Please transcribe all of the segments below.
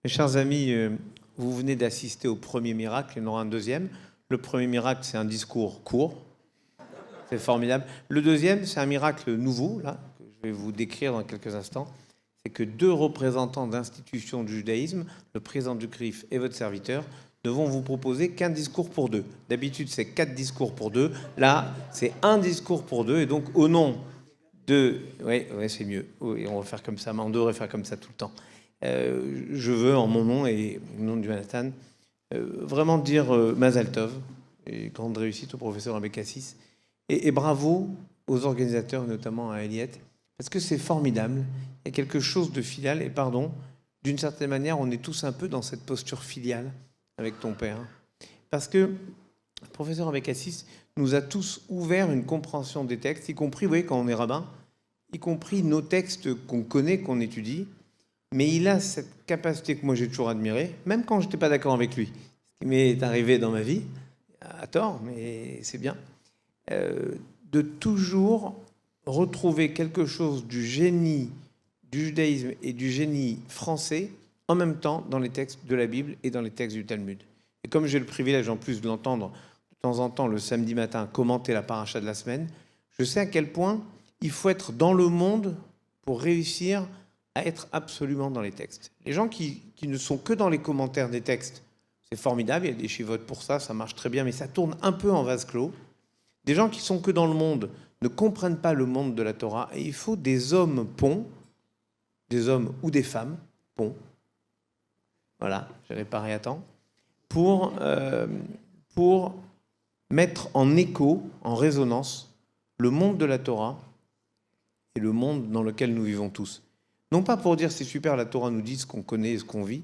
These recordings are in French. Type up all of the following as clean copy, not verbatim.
Mes chers amis, vous venez d'assister au premier miracle, il y en aura un deuxième. Le premier miracle, c'est un discours court. C'est formidable. Le deuxième, c'est un miracle nouveau, là, que je vais vous décrire dans quelques instants. C'est que deux représentants d'institutions du judaïsme, le président du CRIF et votre serviteur, ne vont vous proposer qu'un discours pour deux. D'habitude, c'est 4 discours pour deux. Là, c'est un discours pour deux. Et donc, au nom de... Oui, c'est mieux. Oui, on va faire comme ça. On devrait faire comme ça tout le temps. Je veux, en mon nom et au nom de Jonathan, vraiment dire Mazal Tov et grande réussite au professeur Abécassis et bravo aux organisateurs, notamment à Eliette, parce que c'est formidable. Il y a quelque chose de filial et pardon, d'une certaine manière, on est tous un peu dans cette posture filiale avec ton père. Parce que le professeur Abécassis nous a tous ouvert une compréhension des textes, y compris, vous voyez, quand on est rabbin, y compris nos textes qu'on connaît, qu'on étudie. Mais il a cette capacité que moi j'ai toujours admirée, même quand je n'étais pas d'accord avec lui. Ce qui m'est arrivé dans ma vie, à tort, mais c'est bien, de toujours retrouver quelque chose du génie du judaïsme et du génie français en même temps dans les textes de la Bible et dans les textes du Talmud. Et comme j'ai le privilège en plus de l'entendre de temps en temps le samedi matin commenter la paracha de la semaine, je sais à quel point il faut être dans le monde pour réussir à être absolument dans les textes. Les gens qui ne sont que dans les commentaires des textes, c'est formidable, il y a des chivotes pour ça, ça marche très bien, mais ça tourne un peu en vase clos. Des gens qui sont que dans le monde ne comprennent pas le monde de la Torah, et il faut des hommes ponts, des hommes ou des femmes ponts, voilà, j'ai réparé à temps, pour mettre en écho, en résonance, le monde de la Torah et le monde dans lequel nous vivons tous. Non pas pour dire c'est super, la Torah nous dit ce qu'on connaît et ce qu'on vit,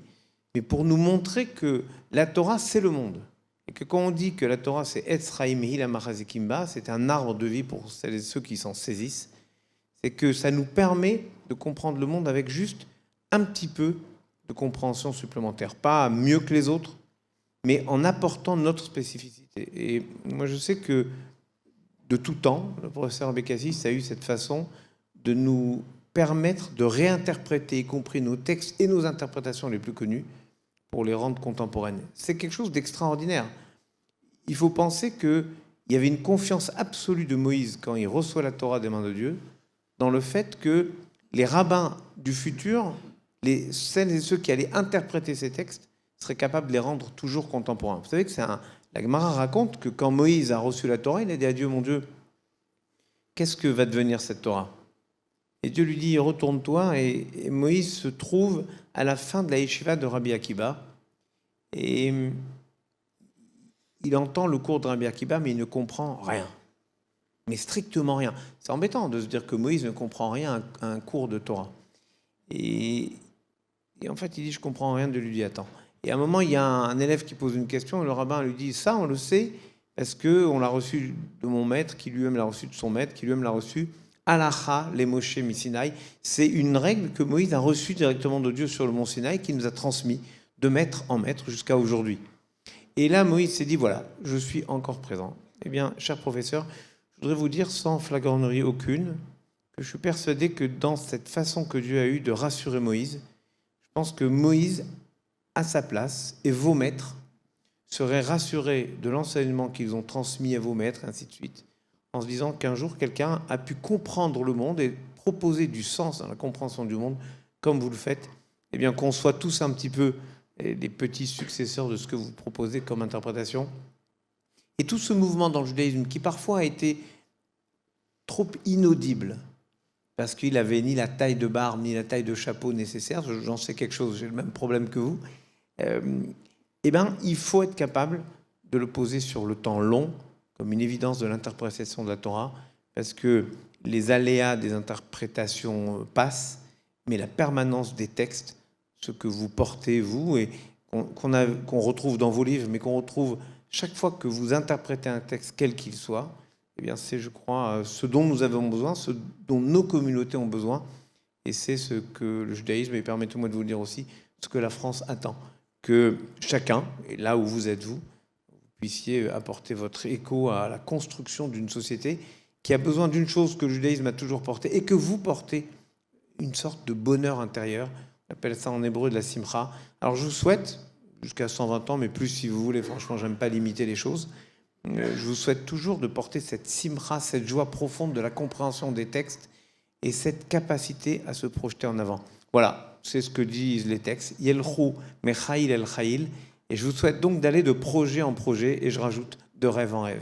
mais pour nous montrer que la Torah, c'est le monde. Et que quand on dit que la Torah, c'est Etz Chaim Hila Machazikimba, c'est un arbre de vie pour celles et ceux qui s'en saisissent, c'est que ça nous permet de comprendre le monde avec juste un petit peu de compréhension supplémentaire. Pas mieux que les autres, mais en apportant notre spécificité. Et moi, je sais que de tout temps, le professeur Abécassis a eu cette façon de nous permettre de réinterpréter, y compris nos textes et nos interprétations les plus connues, pour les rendre contemporaines. C'est quelque chose d'extraordinaire. Il faut penser qu'il y avait une confiance absolue de Moïse quand il reçoit la Torah des mains de Dieu, dans le fait que les rabbins du futur, celles et ceux qui allaient interpréter ces textes, seraient capables de les rendre toujours contemporains. Vous savez que la Gemara raconte que quand Moïse a reçu la Torah, il a dit à Dieu, mon Dieu, qu'est-ce que va devenir cette Torah ? Et Dieu lui dit, retourne-toi, et Moïse se trouve à la fin de la yeshiva de Rabbi Akiba, et il entend le cours de Rabbi Akiba, mais il ne comprend rien. Mais strictement rien. C'est embêtant de se dire que Moïse ne comprend rien à un cours de Torah. Et en fait, il dit, je comprends rien, de lui dit, attends. Et à un moment, il y a un élève qui pose une question, et le rabbin lui dit, ça, on le sait, parce qu'on l'a reçu de mon maître, qui lui-même l'a reçu de son maître, qui lui-même l'a reçu Halacha, les Moshe Misinaï. C'est une règle que Moïse a reçue directement de Dieu sur le mont Sinaï, qui nous a transmis de maître en maître jusqu'à aujourd'hui. Et là, Moïse s'est dit, voilà, je suis encore présent. Eh bien, cher professeur, je voudrais vous dire sans flagornerie aucune que je suis persuadé que dans cette façon que Dieu a eue de rassurer Moïse, je pense que Moïse, à sa place, et vos maîtres, seraient rassurés de l'enseignement qu'ils ont transmis à vos maîtres, ainsi de suite, en se disant qu'un jour, quelqu'un a pu comprendre le monde et proposer du sens dans la compréhension du monde, comme vous le faites, eh bien qu'on soit tous un petit peu les petits successeurs de ce que vous proposez comme interprétation. Et tout ce mouvement dans le judaïsme, qui parfois a été trop inaudible, parce qu'il n'avait ni la taille de barbe, ni la taille de chapeau nécessaire, j'en sais quelque chose, j'ai le même problème que vous, eh bien, il faut être capable de le poser sur le temps long, comme une évidence de l'interprétation de la Torah, parce que les aléas des interprétations passent, mais la permanence des textes, ce que vous portez, vous, et qu'on retrouve dans vos livres, mais qu'on retrouve chaque fois que vous interprétez un texte, quel qu'il soit, eh bien, c'est, je crois, ce dont nous avons besoin, ce dont nos communautés ont besoin, et c'est ce que le judaïsme, et permettez-moi de vous le dire aussi, ce que la France attend. Que chacun, et là où vous êtes vous puissiez apporter votre écho à la construction d'une société qui a besoin d'une chose que le judaïsme a toujours portée et que vous portez, une sorte de bonheur intérieur On appelle ça en hébreu de la simcha. Alors je vous souhaite, jusqu'à 120 ans, mais plus si vous voulez, franchement, j'aime pas limiter les choses. Je vous souhaite toujours de porter cette simcha, cette joie profonde de la compréhension des textes et cette capacité à se projeter en avant. Voilà, c'est ce que disent les textes. Yelchou mechail el chail. Et je vous souhaite donc d'aller de projet en projet, et je rajoute de rêve en rêve.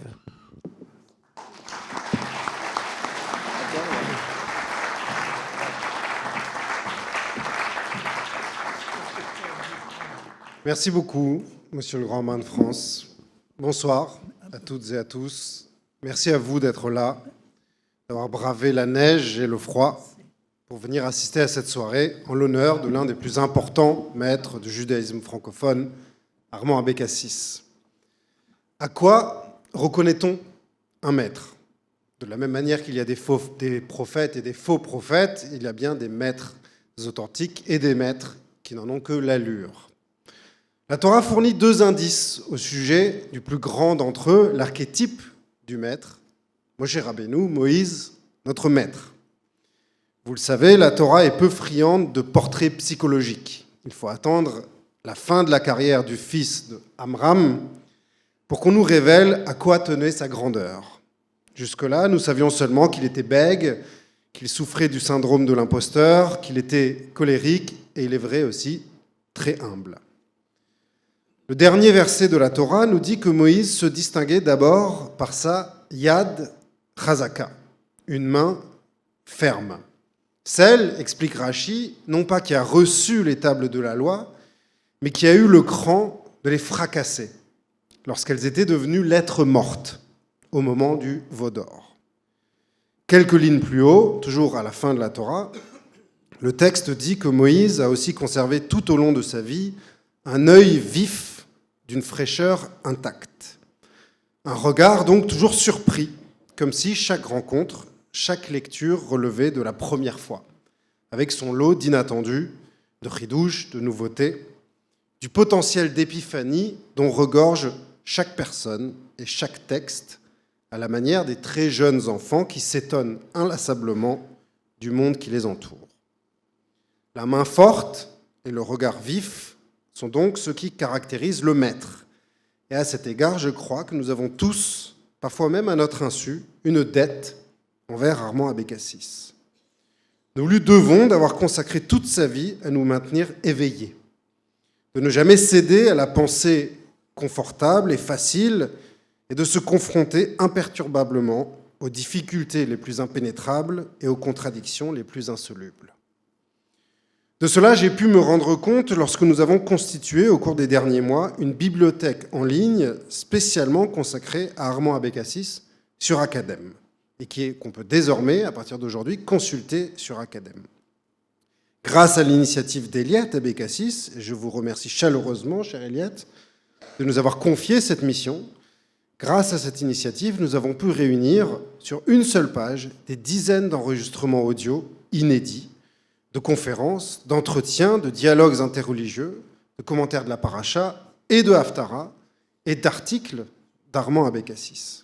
Merci beaucoup, Monsieur le Grand Man de France. Bonsoir à toutes et à tous. Merci à vous d'être là, d'avoir bravé la neige et le froid pour venir assister à cette soirée en l'honneur de l'un des plus importants maîtres du judaïsme francophone, Armand Abécassis. À quoi reconnaît-on un maître ? De la même manière qu'il y a des prophètes et des faux prophètes, il y a bien des maîtres authentiques et des maîtres qui n'en ont que l'allure. La Torah fournit 2 indices au sujet du plus grand d'entre eux, l'archétype du maître, Moshe Rabbeinu, Moïse, notre maître. Vous le savez, la Torah est peu friande de portraits psychologiques. Il faut attendre la fin de la carrière du fils de Amram pour qu'on nous révèle à quoi tenait sa grandeur. Jusque-là, nous savions seulement qu'il était bègue, qu'il souffrait du syndrome de l'imposteur, qu'il était colérique et, il est vrai aussi, très humble. Le dernier verset de la Torah nous dit que Moïse se distinguait d'abord par sa yad chazaka, une main ferme. Celle, explique Rashi, non pas qui a reçu les tables de la loi, mais qui a eu le cran de les fracasser lorsqu'elles étaient devenues lettres mortes au moment du veau d'or. Quelques lignes plus haut, toujours à la fin de la Torah, le texte dit que Moïse a aussi conservé tout au long de sa vie un œil vif d'une fraîcheur intacte. Un regard donc toujours surpris, comme si chaque rencontre, chaque lecture relevait de la première fois, avec son lot d'inattendus, de chidouches, de nouveautés, du potentiel d'épiphanie dont regorge chaque personne et chaque texte, à la manière des très jeunes enfants qui s'étonnent inlassablement du monde qui les entoure. La main forte et le regard vif sont donc ce qui caractérise le maître. Et à cet égard, je crois que nous avons tous, parfois même à notre insu, une dette envers Armand Abécassis. Nous lui devons d'avoir consacré toute sa vie à nous maintenir éveillés, de ne jamais céder à la pensée confortable et facile et de se confronter imperturbablement aux difficultés les plus impénétrables et aux contradictions les plus insolubles. De cela, j'ai pu me rendre compte lorsque nous avons constitué, au cours des derniers mois, une bibliothèque en ligne spécialement consacrée à Armand Abécassis sur Academ, et qu'on peut désormais, à partir d'aujourd'hui, consulter sur Academ. Grâce à l'initiative d'Eliette Abécassis, et je vous remercie chaleureusement, cher Eliette, de nous avoir confié cette mission, grâce à cette initiative, nous avons pu réunir sur une seule page des dizaines d'enregistrements audio inédits, de conférences, d'entretiens, de dialogues interreligieux, de commentaires de la paracha et de Haftara, et d'articles d'Armand Abécassis.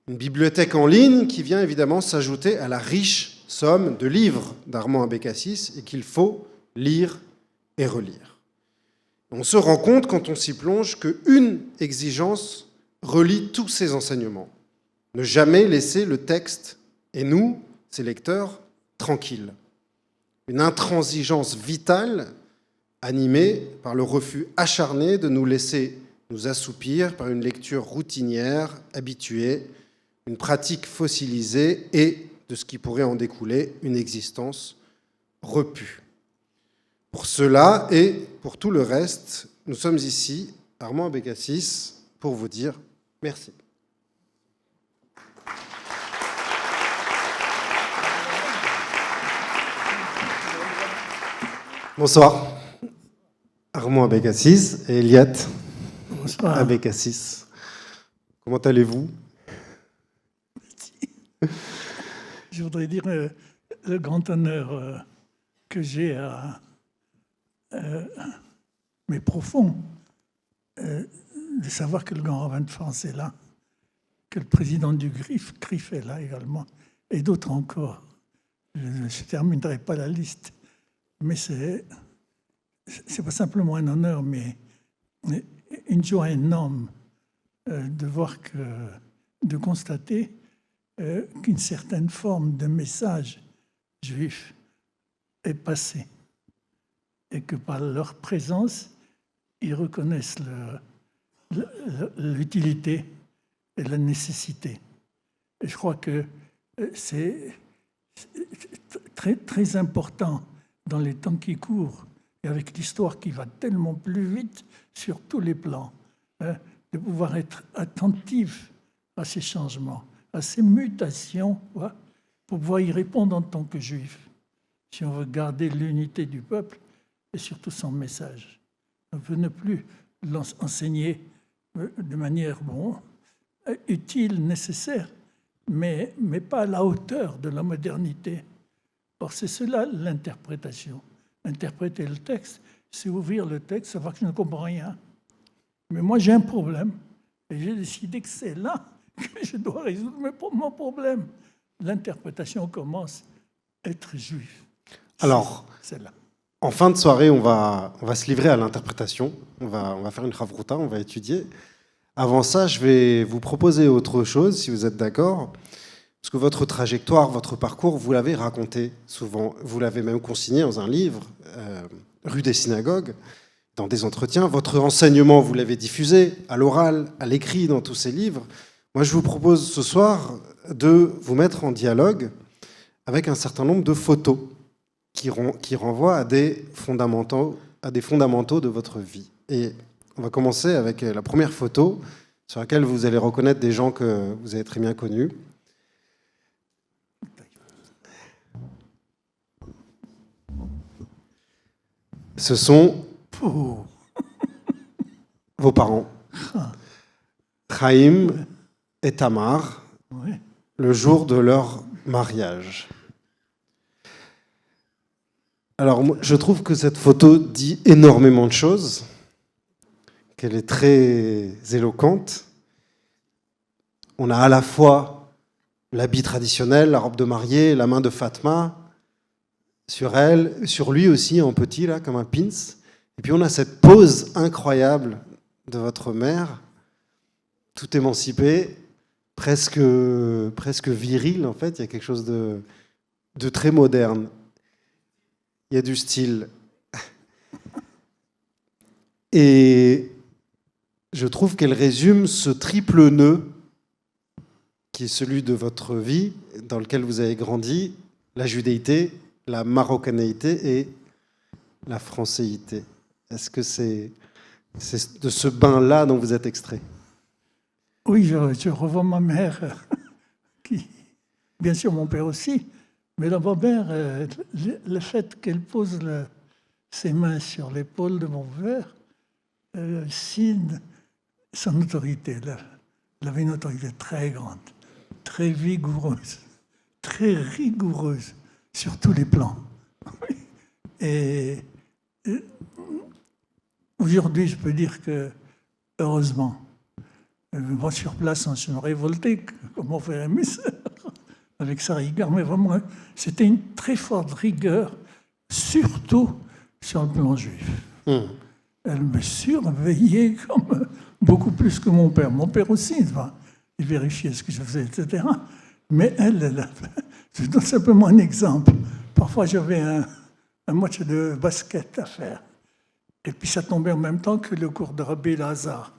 Une bibliothèque en ligne qui vient évidemment s'ajouter à la riche somme de livres d'Armand Abécassis et qu'il faut lire et relire. On se rend compte, quand on s'y plonge, qu'une exigence relie tous ces enseignements. Ne jamais laisser le texte et nous, ses lecteurs, tranquilles. Une intransigeance vitale animée par le refus acharné de nous laisser nous assoupir par une lecture routinière, habituée, une pratique fossilisée et, de ce qui pourrait en découler, une existence repue. Pour cela et pour tout le reste, nous sommes ici, Armand Abécassis, pour vous dire merci. Bonsoir, Armand Abécassis et Eliette Abécassis. Comment allez-vous ? Je voudrais dire le grand honneur que j'ai à mais profond de savoir que le grand rabbin de France est là, que le président du CRIF est là également, et d'autres encore. Je ne terminerai pas la liste. mais c'est pas simplement un honneur, mais une joie énorme de voir de constater qu'une certaine forme de message juif est passée et que par leur présence, ils reconnaissent l'utilité et la nécessité. Et je crois que c'est très, très important dans les temps qui courent et avec l'histoire qui va tellement plus vite sur tous les plans, de pouvoir être attentif à ces changements, à ces mutations, pour pouvoir y répondre en tant que juif, si on veut garder l'unité du peuple et surtout son message. On veut ne plus l'enseigner de manière utile, nécessaire, mais pas à la hauteur de la modernité. Or, c'est cela l'interprétation. Interpréter le texte, c'est ouvrir le texte, savoir que je ne comprends rien. Mais moi, j'ai un problème, et j'ai décidé que c'est là que je dois résoudre mon problème. L'interprétation commence à être juif. Alors, c'est là. En fin de soirée, on va se livrer à l'interprétation. On va faire une chavruta, on va étudier. Avant ça, je vais vous proposer autre chose, si vous êtes d'accord. Parce que votre trajectoire, votre parcours, vous l'avez raconté souvent. Vous l'avez même consigné dans un livre, Rue des Synagogues, dans des entretiens. Votre enseignement, vous l'avez diffusé à l'oral, à l'écrit, dans tous ces livres. Moi, je vous propose ce soir de vous mettre en dialogue avec un certain nombre de photos qui renvoient à des fondamentaux de votre vie. Et on va commencer avec la première photo sur laquelle vous allez reconnaître des gens que vous avez très bien connus. Ce sont vos parents, Chaim et Tamar, le jour de leur mariage. Alors, je trouve que cette photo dit énormément de choses, qu'elle est très éloquente. On a à la fois l'habit traditionnel, la robe de mariée, la main de Fatma sur elle, sur lui aussi en petit, là, comme un pins. Et puis on a cette pose incroyable de votre mère, tout émancipée, presque viril en fait. Il y a quelque chose de très moderne. Il y a du style. Et je trouve qu'elle résume ce triple nœud qui est celui de votre vie, dans lequel vous avez grandi, la judéité, la marocanéité et la francéité. Est-ce que c'est de ce bain-là dont vous êtes extrait? Oui, je revois ma mère, qui, bien sûr mon père aussi, mais la ma-mère, le fait qu'elle pose ses mains sur l'épaule de mon père, signe son autorité. Elle avait une autorité très grande, très vigoureuse, très rigoureuse sur tous les plans. Et aujourd'hui, je peux dire que, heureusement, moi sur place, je me révoltais, comme mon frère et mes sœurs, avec sa rigueur, mais vraiment, c'était une très forte rigueur, surtout sur le plan juif. Elle me surveillait comme beaucoup plus que mon père. Mon père aussi, il vérifiait ce que je faisais, etc. Mais elle, je donne simplement un exemple. Parfois, j'avais un match de basket à faire. Et puis, ça tombait en même temps que le cours de Rabbi Lazar.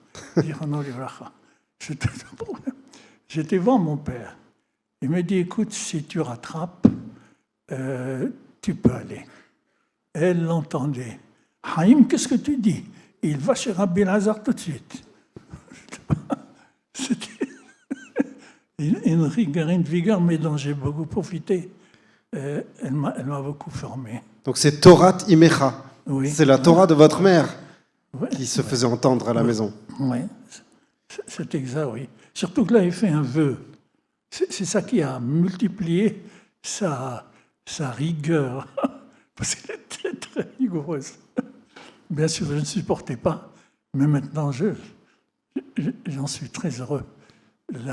J'étais devant mon père. Il me dit, écoute, si tu rattrapes, tu peux aller. Elle l'entendait. Haïm, qu'est-ce que tu dis? Il va chez Rabbi Lazar tout de suite. C'était une rigueur, une vigueur, mais dont j'ai beaucoup profité. Elle m'a beaucoup formé. Donc c'est Torah Imecha. Oui. C'est la Torah de votre mère qui se faisait entendre à la maison. Oui, c'est exact, oui. Surtout que là, il fait un vœu. C'est ça qui a multiplié sa rigueur. Parce qu'elle était très rigoureuse. Bien sûr, je ne supportais pas, mais maintenant, j'en suis très heureux. Elle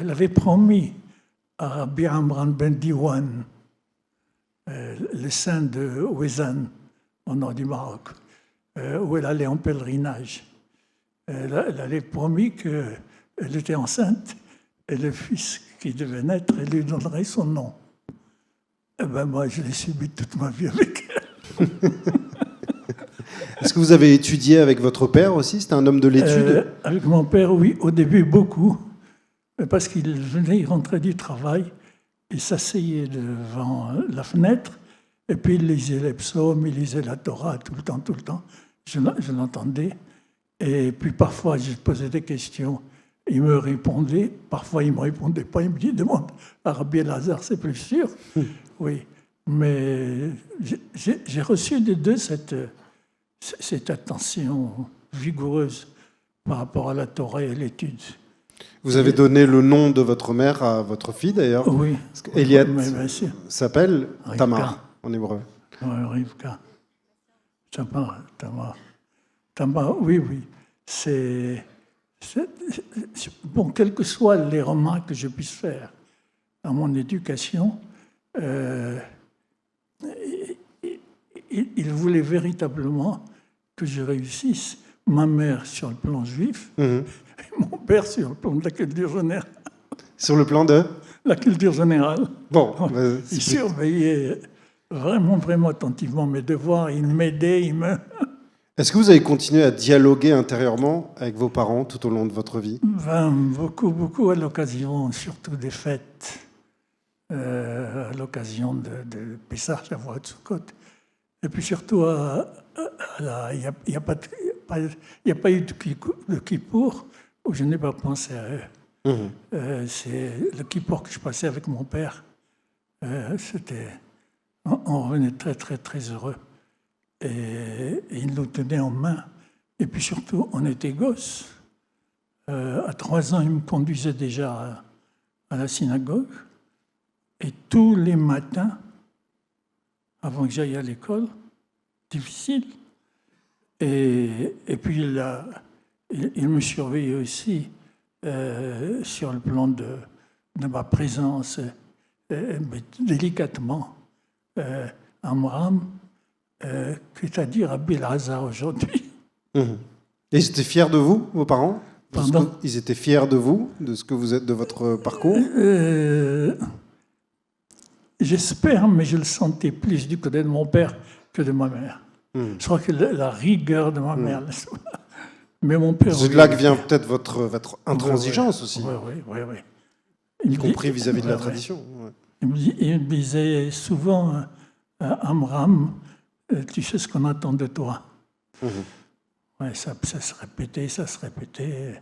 avait promis à Rabbi Amran Ben Diwan, le saint de Ouezan, au nord du Maroc, où elle allait en pèlerinage. Elle avait promis qu'elle était enceinte et le fils qui devait naître, elle lui donnerait son nom. Eh ben moi, je l'ai subi toute ma vie avec elle. Est-ce que vous avez étudié avec votre père aussi? C'était un homme de l'étude? Avec mon père, oui, au début beaucoup, parce qu'il venait, il rentrait du travail, il s'asseyait devant la fenêtre, et puis il lisait les psaumes, il lisait la Torah tout le temps. Je l'entendais, et puis parfois je posais des questions, il me répondait, parfois il ne me répondait pas, il me dit, demande à Rabbi Elazar, c'est plus sûr. Oui, mais j'ai reçu des deux cette attention vigoureuse par rapport à la Torah et à l'étude. Vous avez donné le nom de votre mère à votre fille d'ailleurs? Oui. Eliat s'appelle Rivka. Tamar en hébreu. Oui, Rivka. Tamar, oui. Bon, quelles que soient les remarques que je puisse faire à mon éducation, il voulait véritablement que je réussisse. Ma mère sur le plan juif, et mon père sur le plan de la culture générale. Sur le plan de? La culture générale. Bon. Il surveillait vraiment attentivement mes devoirs, il m'aidait, Est-ce que vous avez continué à dialoguer intérieurement avec vos parents tout au long de votre vie? Beaucoup à l'occasion, surtout des fêtes, à l'occasion de Pessah, Shavuot, Sukkot. Et puis surtout, il n'y a pas eu de Kippour où je n'ai pas pensé à eux. C'est le Kippour que je passais avec mon père. On revenait très heureux. Et il nous tenait en main. Et puis surtout, on était gosses. À 3 ans, il me conduisait déjà à la synagogue. Et tous les matins, avant que j'aille à l'école, difficile. Et puis il me surveillait aussi sur le plan de ma présence, mais délicatement. Amram, c'est-à-dire Rabbi Elazar aujourd'hui. Et ils étaient fiers de vous, vos parents? Pardon? Ils étaient fiers de vous, de ce que vous êtes, de votre parcours? J'espère, mais je le sentais plus du côté de mon père que de ma mère. Je crois que la rigueur de ma mère. Mais mon père. C'est de là que vient peut-être votre intransigeance aussi. Oui. Y compris vis-à-vis de la tradition. Ouais. Il me disait souvent, Amram, tu sais ce qu'on attend de toi. Ouais, ça se répétait.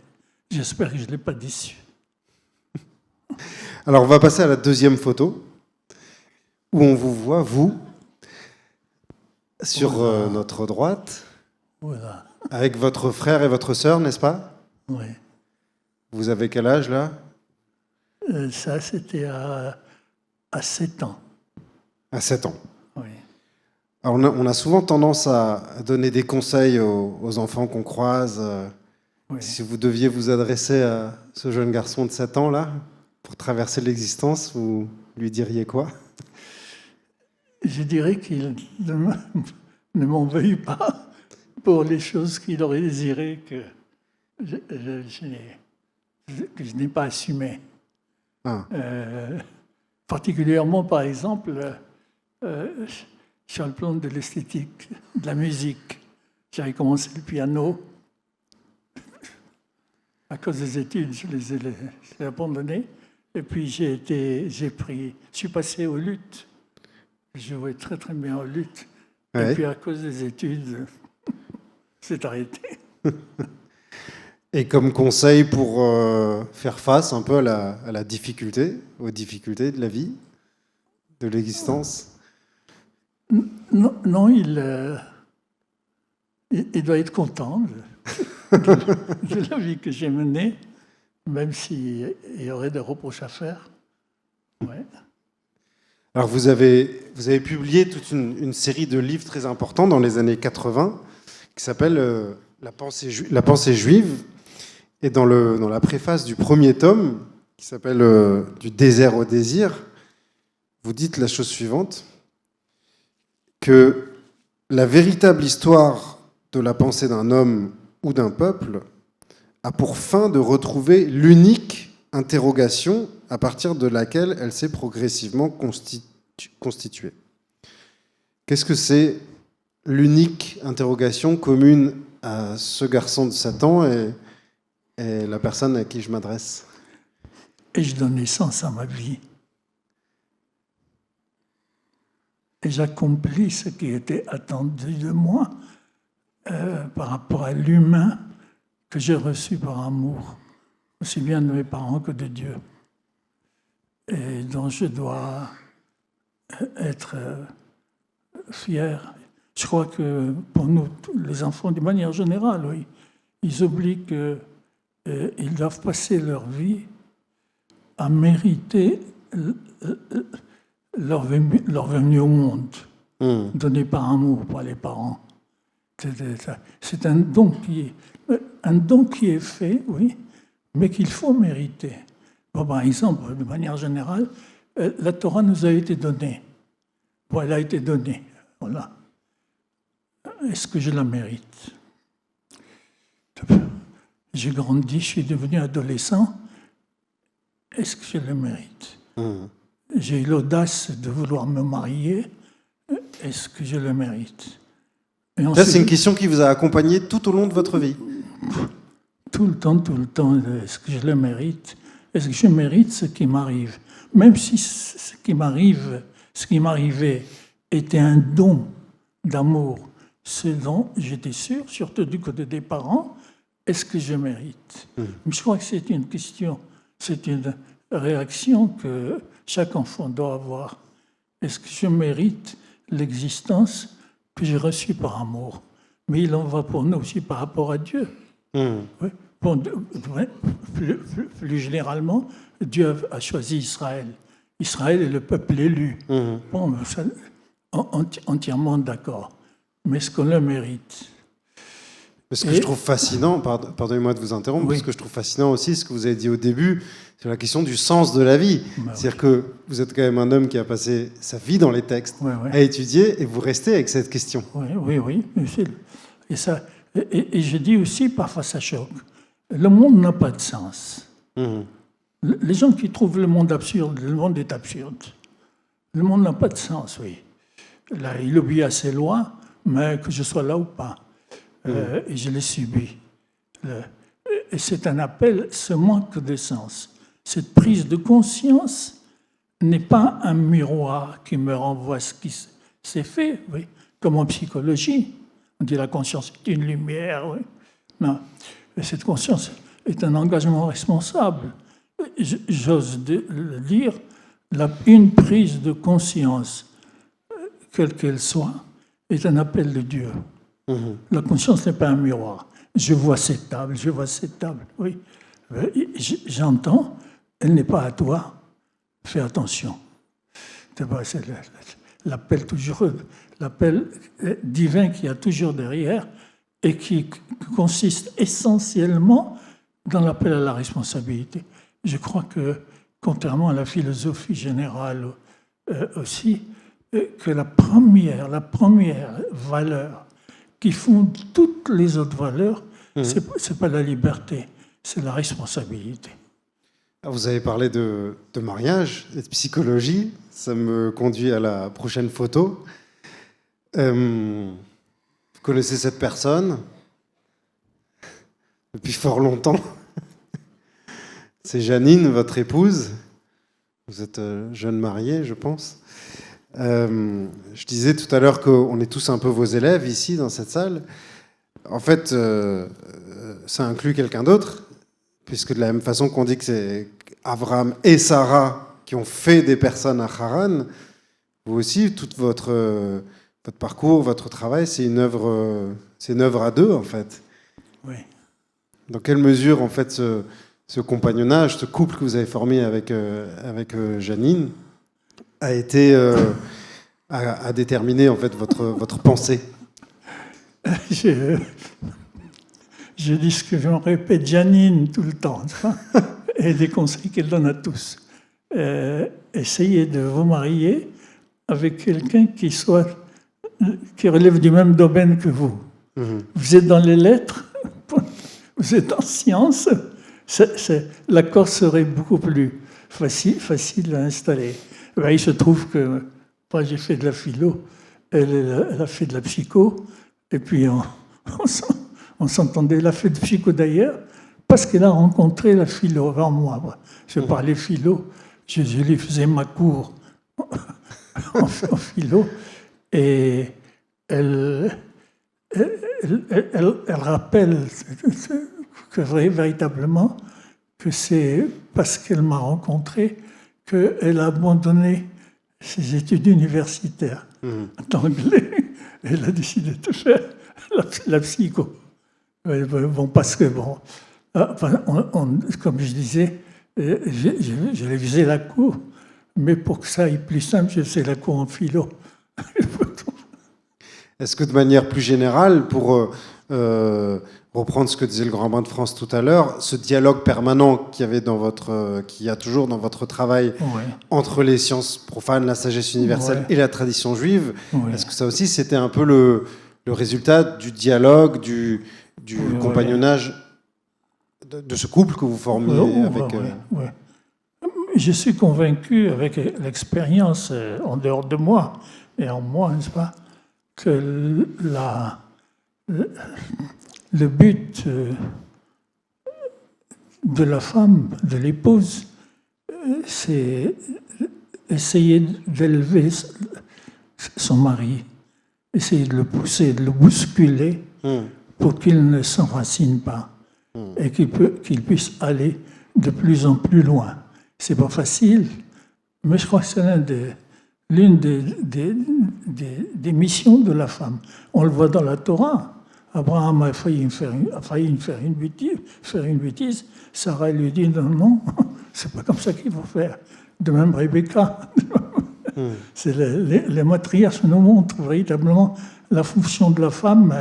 J'espère que je ne l'ai pas déçu. Alors, on va passer à la deuxième photo, où on vous voit, vous, sur notre droite, avec votre frère et votre sœur, n'est-ce pas? Oui. Vous avez quel âge, là? Ça, c'était à 7 ans. À 7 ans. Oui. Alors, on a souvent tendance à donner des conseils aux enfants qu'on croise. Oui. Si vous deviez vous adresser à ce jeune garçon de 7 ans, là, pour traverser l'existence, vous lui diriez quoi? Je dirais qu'il ne m'en veuille pas pour les choses qu'il aurait désiré que je n'ai pas assumées. Particulièrement, par exemple, sur le plan de l'esthétique, de la musique. J'avais commencé le piano. À cause des études, je l'ai abandonné. Et puis, je suis passé aux luttes. Je jouais très bien aux luttes. Ouais. Et puis, à cause des études, c'est arrêté. Et comme conseil pour faire face un peu à la difficulté, aux difficultés de la vie, de l'existence? Non, il doit être content de la vie que j'ai menée, même s'il y aurait des reproches à faire. Ouais. Alors vous avez publié toute une série de livres très importants dans les années 80 qui s'appelle La pensée juive. Et dans la préface du premier tome, qui s'appelle Du désert au désir, vous dites la chose suivante, que la véritable histoire de la pensée d'un homme ou d'un peuple a pour fin de retrouver l'unique interrogation à partir de laquelle elle s'est progressivement constituée. Qu'est-ce que c'est l'unique interrogation commune à ce garçon de Satan et la personne à qui je m'adresse? Ai-je donné sens à ma vie? Et j'accomplis ce qui était attendu de moi par rapport à l'humain que j'ai reçu par amour, aussi bien de mes parents que de Dieu, et dont je dois être fier. Je crois que pour nous, les enfants, de manière générale, oui, ils oublient qu'ils doivent passer leur vie à mériter leur venue au monde, donnée par amour par les parents. C'est un don qui est fait, oui, mais qu'il faut mériter. Bon, par exemple, de manière générale, la Torah nous a été donnée. Bon, elle a été donnée. Voilà. Est-ce que je la mérite? J'ai grandi, je suis devenu adolescent. Est-ce que je le mérite? J'ai eu l'audace de vouloir me marier. Est-ce que je le mérite? Et ensuite, ça, c'est une question qui vous a accompagné tout au long de votre vie. Tout le temps. Est-ce que je le mérite? Est-ce que je mérite ce qui m'arrive? Même si ce qui m'arrivait était un don d'amour, ce dont j'étais sûr, surtout du côté des parents, est-ce que je mérite? Mais je crois que c'est une question, c'est une réaction que chaque enfant doit avoir. Est-ce que je mérite l'existence que j'ai reçue par amour? Mais il en va pour nous aussi par rapport à Dieu. Oui. Bon, plus généralement, Dieu a choisi Israël. Israël est le peuple élu. Bon, ça, entièrement d'accord. Mais est-ce qu'on le mérite? Ce que je trouve fascinant, pardonnez-moi de vous interrompre, oui. Ce que je trouve fascinant aussi, ce que vous avez dit au début, c'est la question du sens de la vie. C'est-à-dire que vous êtes quand même un homme qui a passé sa vie dans les textes, à étudier, et vous restez avec cette question. Oui. Et je dis aussi, parfois ça choque, le monde n'a pas de sens. Les gens qui trouvent le monde absurde, le monde est absurde. Le monde n'a pas de sens, oui. Là, il obéit à ses lois, mais que je sois là ou pas. Et je l'ai subi. Et c'est un appel, ce manque de sens. Cette prise de conscience n'est pas un miroir qui me renvoie ce qui s'est fait, oui. Comme en psychologie. On dit la conscience est une lumière, oui. Non. Et cette conscience est un engagement responsable. J'ose le dire, une prise de conscience, quelle qu'elle soit, est un appel de Dieu. La conscience n'est pas un miroir. Je vois cette table, oui. J'entends, elle n'est pas à toi, fais attention. C'est l'appel divin qu'il y a toujours derrière et qui consiste essentiellement dans l'appel à la responsabilité. Je crois que, contrairement à la philosophie générale aussi, que la première valeur qui fonde toutes les autres valeurs, c'est pas la liberté, c'est la responsabilité. Vous avez parlé de mariage et de psychologie. Ça me conduit à la prochaine photo. Vous connaissez cette personne depuis fort longtemps. C'est Janine, votre épouse. Vous êtes jeune mariée, je pense. Je disais tout à l'heure qu'on est tous un peu vos élèves ici, dans cette salle. En fait, ça inclut quelqu'un d'autre, puisque de la même façon qu'on dit que c'est Abraham et Sarah qui ont fait des personnes à Haran, vous aussi, tout votre parcours, votre travail, c'est une œuvre à deux, en fait. Oui. Dans quelle mesure, en fait, ce compagnonnage, ce couple que vous avez formé avec Janine, a été à déterminer en fait votre pensée? Je dis ce que je me répète, Janine, tout le temps. et des conseils qu'elle donne à tous. Essayez de vous marier avec quelqu'un qui relève du même domaine que vous. Vous êtes dans les lettres, vous êtes en sciences, l'accord serait beaucoup plus facile à installer. Ben, il se trouve que moi j'ai fait de la philo, elle a fait de la psycho, et puis on s'entendait. Elle a fait de psycho d'ailleurs, parce qu'elle a rencontré la philo avant moi. Je parlais philo, je lui faisais ma cour en philo, et elle rappelle que véritablement que c'est parce qu'elle m'a rencontré qu'elle a abandonné ses études universitaires d'anglais. Elle a décidé de faire la psycho. Bon, parce que, bon, comme je disais, je lui faisais la cour, mais pour que ça aille plus simple, je faisais la cour en philo. Est-ce que de manière plus générale, pour reprendre ce que disait le Grand Bain de France tout à l'heure, ce dialogue permanent qu'il y a toujours dans votre travail entre les sciences profanes, la sagesse universelle et la tradition juive, est-ce que ça aussi c'était un peu le résultat du dialogue, du compagnonnage de ce couple que vous formiez avec... Je suis convaincu, avec l'expérience en dehors de moi et en moi, n'est-ce pas, que le but de la femme, de l'épouse, c'est essayer d'élever son mari, essayer de le pousser, de le bousculer pour qu'il ne s'enracine pas et qu'il puisse aller de plus en plus loin. C'est pas facile, mais je crois que c'est l'une des missions de la femme. On le voit dans la Torah. Abraham a failli faire une bêtise. Sarah lui dit non, c'est pas comme ça qu'il faut faire. De même Rebecca. Les matriarches nous montrent véritablement la fonction de la femme.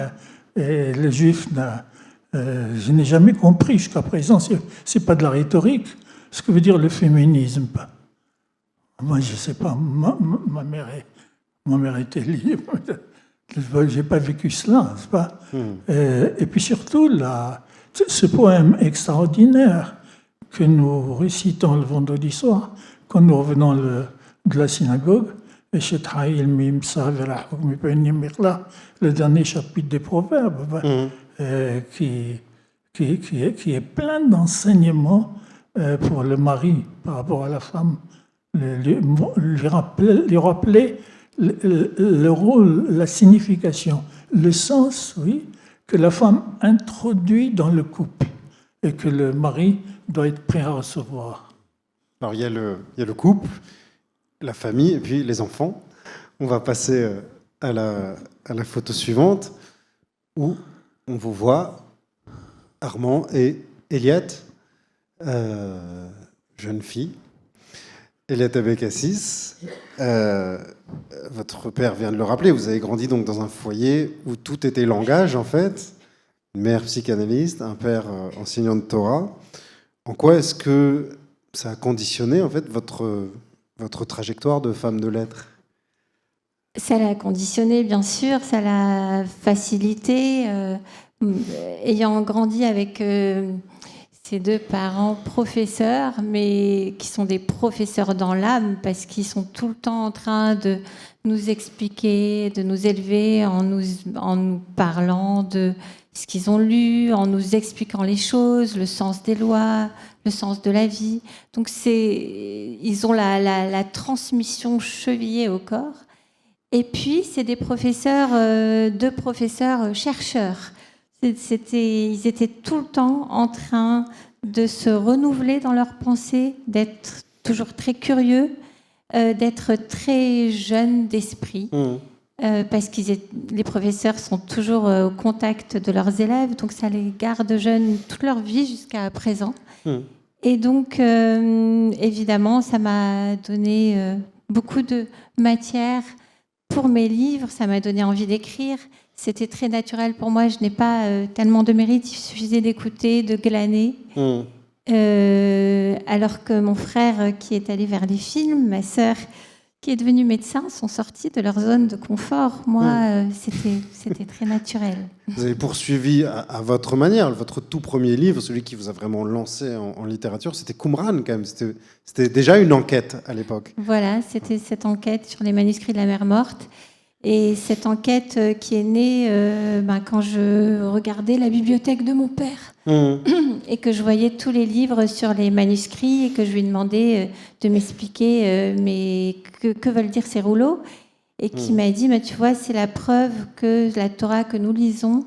Et les Juifs, je n'ai jamais compris jusqu'à présent, c'est pas de la rhétorique, ce que veut dire le féminisme. Moi, je ne sais pas, ma mère était libre. Je n'ai pas vécu cela, n'est-ce pas? Et puis surtout, ce poème extraordinaire que nous récitons le vendredi soir, quand nous revenons de la synagogue, le dernier chapitre des Proverbes, qui est plein d'enseignements pour le mari par rapport à la femme, lui rappeler le rôle, la signification, le sens, que la femme introduit dans le couple et que le mari doit être prêt à recevoir. Alors il y a le couple, la famille et puis les enfants. On va passer à la photo suivante où on vous voit, Armand et Eliette, jeune fille. Eliette Abécassis, votre père vient de le rappeler, vous avez grandi donc dans un foyer où tout était langage en fait, une mère psychanalyste, un père enseignant de Torah. En quoi est-ce que ça a conditionné en fait votre trajectoire de femme de lettres? Ça l'a conditionné, bien sûr, ça l'a facilité. Ayant grandi avec ces deux parents professeurs, mais qui sont des professeurs dans l'âme, parce qu'ils sont tout le temps en train de nous expliquer, de nous élever en nous parlant de ce qu'ils ont lu, en nous expliquant les choses, le sens des lois, le sens de la vie. Donc ils ont la transmission chevillée au corps. Et puis, c'est des professeurs, deux professeurs chercheurs. Ils étaient tout le temps en train de se renouveler dans leurs pensées, d'être toujours très curieux, d'être très jeunes d'esprit, parce que les professeurs sont toujours au contact de leurs élèves, donc ça les garde jeunes toute leur vie jusqu'à présent. Et donc, évidemment, ça m'a donné beaucoup de matière pour mes livres, ça m'a donné envie d'écrire. C'était très naturel pour moi. Je n'ai pas tellement de mérite. Il suffisait d'écouter, de glaner. alors que mon frère qui est allé vers les films, ma sœur qui est devenue médecin, sont sortis de leur zone de confort. Moi, c'était très naturel. Vous avez poursuivi à votre manière. Votre tout premier livre, celui qui vous a vraiment lancé en littérature, c'était Qumran quand même. C'était déjà une enquête à l'époque. Voilà, c'était cette enquête sur les manuscrits de la mer morte. Et cette enquête qui est née quand je regardais la bibliothèque de mon père et que je voyais tous les livres sur les manuscrits et que je lui demandais de m'expliquer mais que veulent dire ces rouleaux, et qui m'a dit tu vois, c'est la preuve que la Torah que nous lisons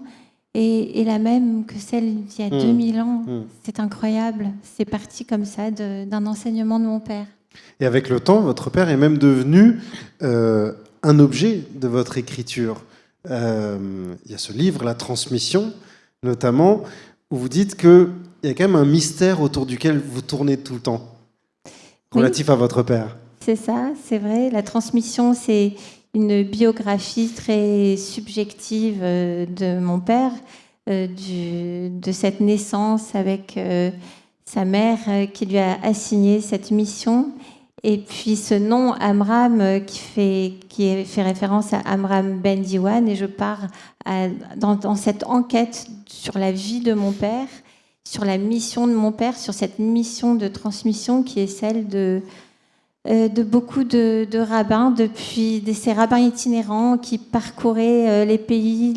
est la même que celle d'il y a 2000 ans. C'est incroyable. C'est parti comme ça d'un enseignement de mon père. Et avec le temps, votre père est même devenu un objet de votre écriture. Il y a ce livre, La Transmission, notamment, où vous dites qu'il y a quand même un mystère autour duquel vous tournez tout le temps, relatif à votre père. C'est ça, c'est vrai. La Transmission, c'est une biographie très subjective de mon père, de cette naissance avec sa mère qui lui a assigné cette mission. Et puis ce nom Amram qui fait référence à Amram Ben Diwan, et je pars dans cette enquête sur la vie de mon père, sur la mission de mon père, sur cette mission de transmission qui est celle de beaucoup de rabbins, depuis ces rabbins itinérants qui parcouraient les pays,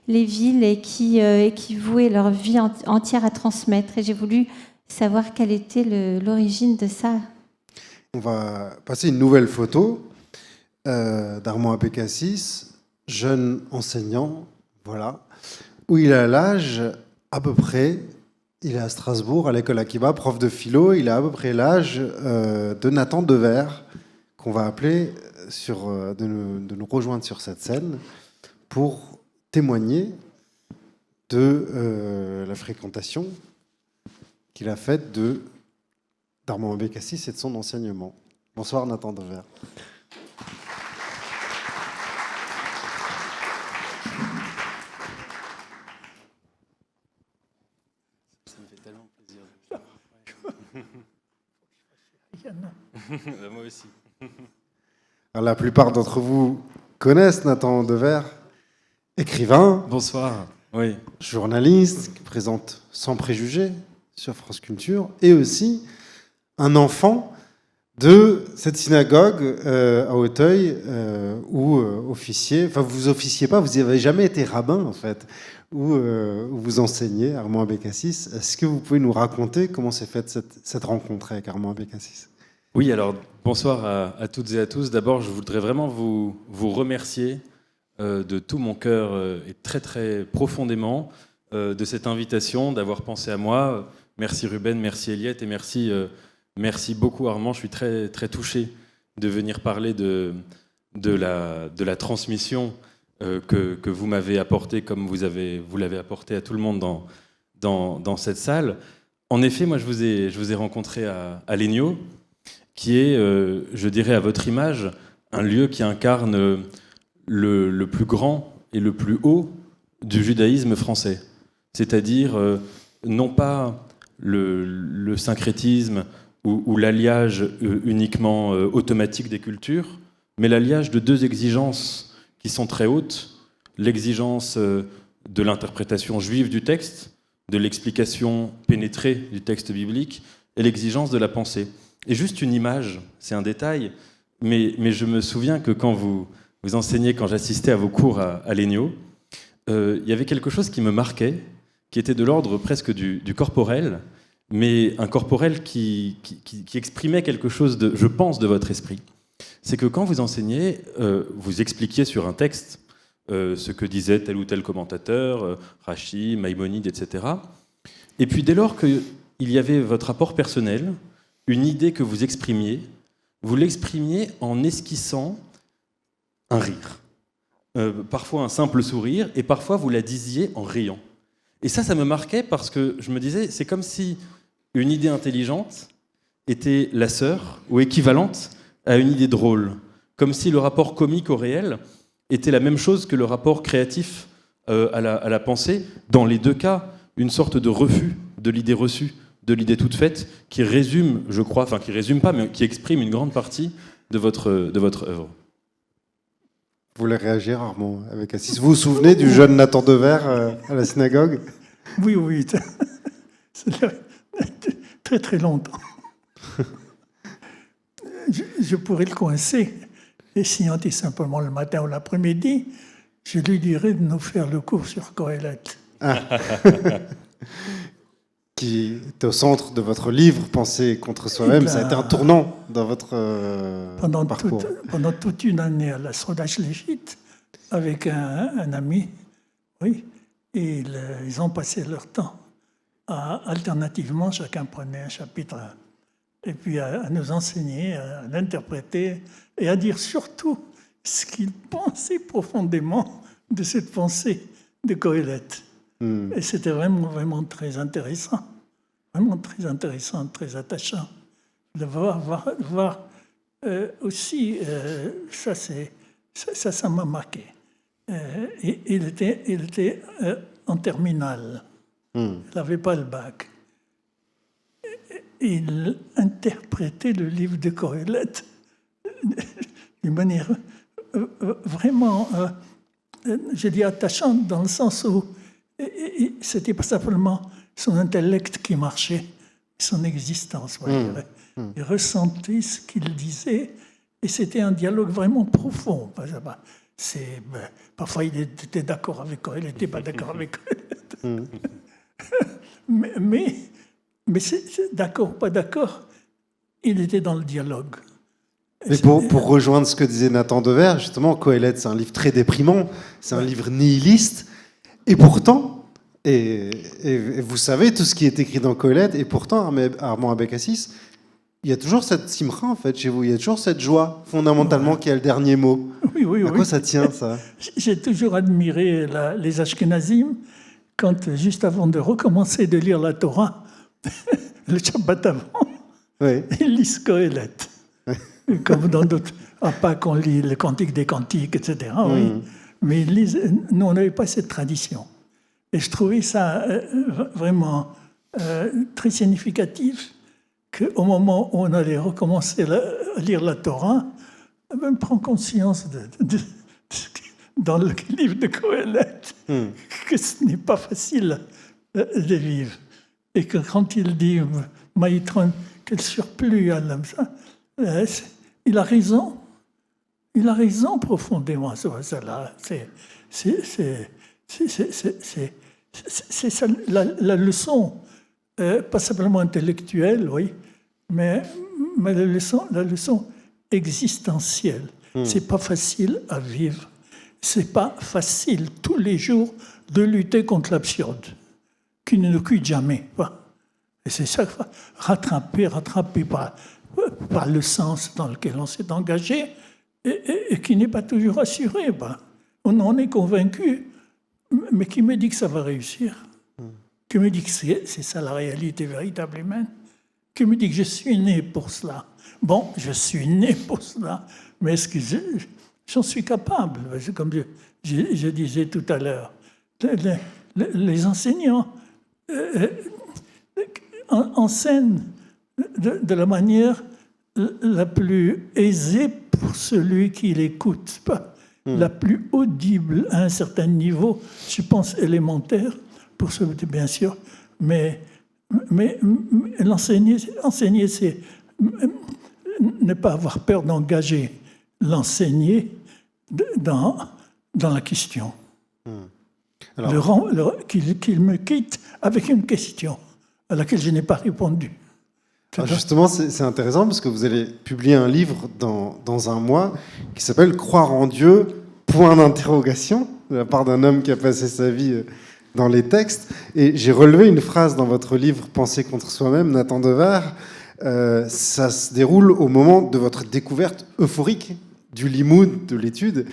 les villes et qui vouaient leur vie entière à transmettre. Et j'ai voulu savoir quelle était l'origine de ça. On va passer une nouvelle photo d'Armand Abécassis, jeune enseignant, voilà, où il a l'âge à peu près, il est à Strasbourg, à l'école Akiba, prof de philo, il a à peu près l'âge de Nathan Devers, qu'on va appeler de nous rejoindre sur cette scène pour témoigner de la fréquentation qu'il a faite d'Armand Abécassis et de son enseignement. Bonsoir Nathan Devers. Ça me fait tellement plaisir. Moi aussi. Alors, la plupart d'entre vous connaissent Nathan Devers, écrivain. Bonsoir. Oui. Journaliste, qui présente Sans préjugés sur France Culture, et aussi un enfant de cette synagogue à Auteuil où vous officiez pas, vous n'avez jamais été rabbin en fait, où vous enseignez, Armand Abécassis. Est-ce que vous pouvez nous raconter comment s'est faite cette rencontre avec Armand Abécassis ? Oui, alors bonsoir à toutes et à tous. D'abord, je voudrais vraiment vous remercier de tout mon cœur et très très profondément de cette invitation, d'avoir pensé à moi. Merci Ruben, merci Eliette et merci beaucoup Armand. Je suis très très touché de venir parler de la transmission que vous m'avez apportée, comme vous l'avez apporté à tout le monde dans cette salle. En effet, moi je vous ai rencontré à Legnaud, qui est, je dirais à votre image, un lieu qui incarne le plus grand et le plus haut du judaïsme français. C'est-à-dire, non pas le syncrétisme ou l'alliage uniquement automatique des cultures, mais l'alliage de deux exigences qui sont très hautes. L'exigence de l'interprétation juive du texte, de l'explication pénétrée du texte biblique, et l'exigence de la pensée. Et juste une image, c'est un détail, mais je me souviens que quand vous enseignez, quand j'assistais à vos cours à Legnaud, il y avait quelque chose qui me marquait, qui était de l'ordre presque du corporel, mais un corporel qui exprimait quelque chose, je pense, de votre esprit. C'est que quand vous enseignez, vous expliquiez sur un texte ce que disait tel ou tel commentateur, Rachi, Maïmonide, etc. Et puis dès lors qu'il y avait votre apport personnel, une idée que vous exprimiez, vous l'exprimiez en esquissant un rire. Parfois un simple sourire, et parfois vous la disiez en riant. Et ça me marquait parce que je me disais, c'est comme si une idée intelligente était la sœur ou équivalente à une idée drôle. Comme si le rapport comique au réel était la même chose que le rapport créatif à la pensée. Dans les deux cas, une sorte de refus de l'idée reçue de l'idée toute faite, qui résume, je crois, enfin qui résume pas, mais qui exprime une grande partie de votre œuvre. Vous voulez réagir, Armand Abécassis? Vous vous souvenez du jeune Nathan Devers à la synagogue? Oui, oui, très très longtemps. Je pourrais le coincer, et si on dit simplement le matin ou l'après-midi, je lui dirais de nous faire le cours sur Qoheleth. Qui est au centre de votre livre, Penser contre soi-même. Ça a été un tournant dans votre parcours. Pendant toute une année à la Sodach Léchite, avec un ami, oui, et ils ont passé leur temps alternativement, chacun prenait un chapitre, et puis à nous enseigner, à l'interpréter, et à dire surtout ce qu'ils pensaient profondément de cette pensée de Qoheleth. Et c'était vraiment, vraiment très intéressant. Vraiment très intéressant, très attachant. De voir aussi, ça m'a marqué. Il était en terminale. Il n'avait pas le bac. Il interprétait le livre de Qoheleth d'une manière vraiment, je dis attachante, dans le sens où c'était pas simplement son intellect qui marchait, son existence. Il ressentait ce qu'il disait, et c'était un dialogue vraiment profond. Parfois, il était d'accord avec elle, il n'était pas d'accord avec elle. Mais d'accord ou pas d'accord, il était dans le dialogue. Mais pour rejoindre ce que disait Nathan Devers, justement, Qoheleth, c'est un livre très déprimant, c'est un livre nihiliste, et pourtant, et vous savez tout ce qui est écrit dans Qoheleth, et pourtant, Armand Abécassis, il y a toujours cette simcha, en fait, chez vous, il y a toujours cette joie, fondamentalement, qui a le dernier mot. Oui. À quoi ça tient, ça? J'ai toujours admiré les Ashkenazim, quand, juste avant de recommencer de lire la Torah, le Shabbat avant, ils lisent Qoheleth. Comme dans d'autres, à Pâques, on lit le Cantique des Cantiques, etc. Oui. Mais nous, on n'avait pas cette tradition. Et je trouvais ça vraiment très significatif qu'au moment où on allait recommencer à lire la Torah, on prend conscience dans le livre de Qoheleth que ce n'est pas facile de vivre. Et que quand il dit « Maïtron, quel surplus à l'homme », il a raison. Il a raison profondément sur cela. C'est ça la leçon, pas simplement intellectuelle, oui, mais la leçon existentielle. C'est pas facile à vivre. C'est pas facile tous les jours de lutter contre l'absurde, qui ne nous quitte jamais. Et c'est ça, rattrapé par le sens dans lequel on s'est engagé et qui n'est pas toujours assuré. On en est convaincu, mais qui me dit que ça va réussir? Qui me dit que c'est ça la réalité véritable humaine? Qui me dit que je suis né pour cela? Bon, je suis né pour cela, mais est-ce que j'en suis capable? Comme je disais tout à l'heure, les enseignants enseignent de la manière la plus aisée pour celui qui l'écoute, pas la plus audible à un certain niveau, je pense élémentaire, pour ceux, bien sûr, mais enseigner, c'est ne pas avoir peur d'engager l'enseigné dans la question. Qu'il me quitte avec une question à laquelle je n'ai pas répondu. Alors justement, c'est intéressant parce que vous allez publier un livre dans un mois qui s'appelle « Croire en Dieu, point d'interrogation », de la part d'un homme qui a passé sa vie dans les textes. Et j'ai relevé une phrase dans votre livre « Penser contre soi-même », Nathan Devers. Ça se déroule au moment de votre découverte euphorique du limoud, de l'étude.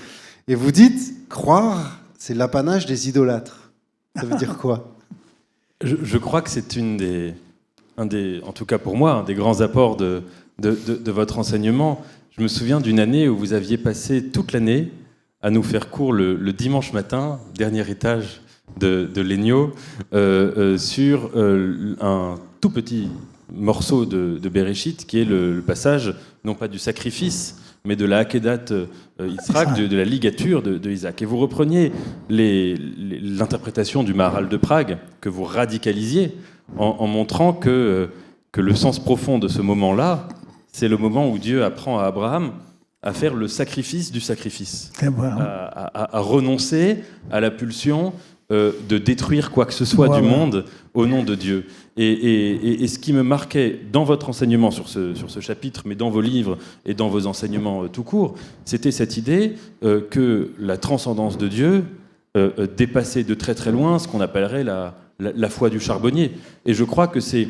Et vous dites « Croire, c'est l'apanage des idolâtres ». Ça veut dire quoi? Je crois que c'est en tout cas pour moi, un des grands apports de votre enseignement. Je me souviens d'une année où vous aviez passé toute l'année à nous faire cours le dimanche matin, dernier étage de l'Egno, sur un tout petit morceau de Bereshit, qui est le passage, non pas du sacrifice, mais de la Akedat Yitzhak, de la ligature de Isaac. Et vous repreniez l'interprétation du Maharal de Prague, que vous radicalisiez, en montrant que le sens profond de ce moment-là, c'est le moment où Dieu apprend à Abraham à faire le sacrifice du sacrifice, à renoncer à la pulsion de détruire quoi que ce soit du monde au nom de Dieu. Et ce qui me marquait dans votre enseignement sur ce chapitre, mais dans vos livres et dans vos enseignements tout court, c'était cette idée que la transcendance de Dieu dépassait de très très loin ce qu'on appellerait la foi du charbonnier. Et je crois que c'est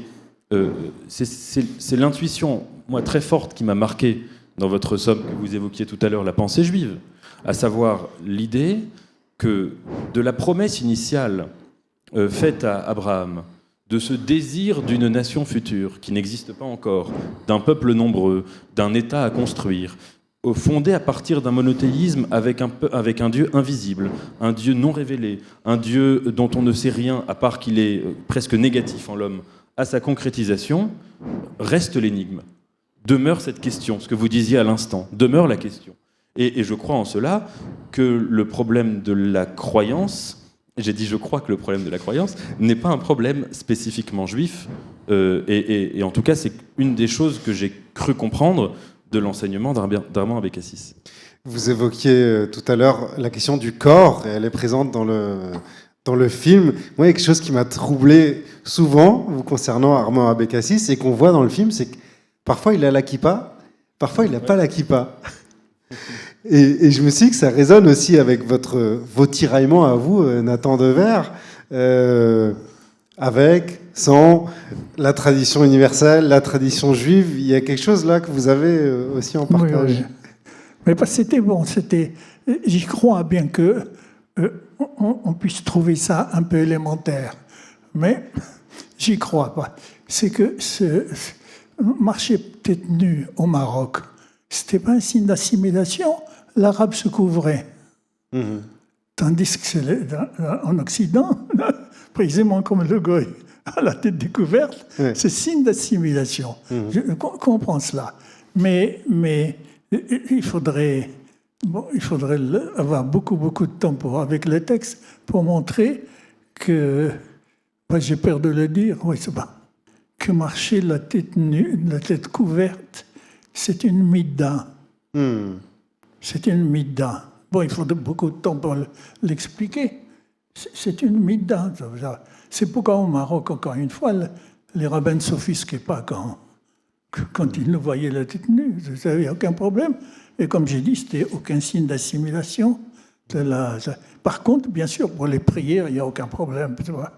l'intuition, moi, très forte qui m'a marqué dans votre somme que vous évoquiez tout à l'heure, la pensée juive, à savoir l'idée que de la promesse initiale faite à Abraham, de ce désir d'une nation future qui n'existe pas encore, d'un peuple nombreux, d'un État à construire, fondé à partir d'un monothéisme avec un Dieu invisible, un Dieu non révélé, un Dieu dont on ne sait rien à part qu'il est presque négatif en l'homme, à sa concrétisation, reste l'énigme. Demeure cette question, ce que vous disiez à l'instant, demeure la question. Et je crois en cela que le problème de la croyance, j'ai dit je crois que le problème de la croyance n'est pas un problème spécifiquement juif, et en tout cas c'est une des choses que j'ai cru comprendre de l'enseignement d'Armand Abécassis. Vous évoquiez tout à l'heure la question du corps, et elle est présente dans le film. Moi, il y a quelque chose qui m'a troublé souvent vous concernant Armand Abécassis, c'est qu'on voit dans le film, c'est que parfois il a la kippa, parfois il n'a pas la kippa. Et je me suis dit que ça résonne aussi avec vos tiraillements à vous, Nathan Dever, avec, sans la tradition universelle, la tradition juive. Il y a quelque chose là que vous avez aussi en partage. Oui. Mais c'était bon, j'y crois bien que on puisse trouver ça un peu élémentaire. Mais j'y crois pas. C'est que marcher tête nue au Maroc, c'était pas un signe d'assimilation. L'arabe se couvrait. Tandis que en Occident, précisément comme le goy à la tête découverte, c'est signe d'assimilation. Je comprends cela. Mais il faudrait avoir beaucoup de temps avec le texte pour montrer que, j'ai peur de le dire, c'est pas, que marcher la tête nue, la tête couverte, c'est une midda. C'est une midda. Bon, il faudrait beaucoup de temps pour l'expliquer. C'est une midda. C'est pourquoi au Maroc, encore une fois, les rabbins ne s'offusquaient pas quand ils nous voyaient la tête nue. Il n'y a aucun problème. Et comme j'ai dit, c'était aucun signe d'assimilation. Par contre, bien sûr, pour les prières, il n'y a aucun problème. Tu vois.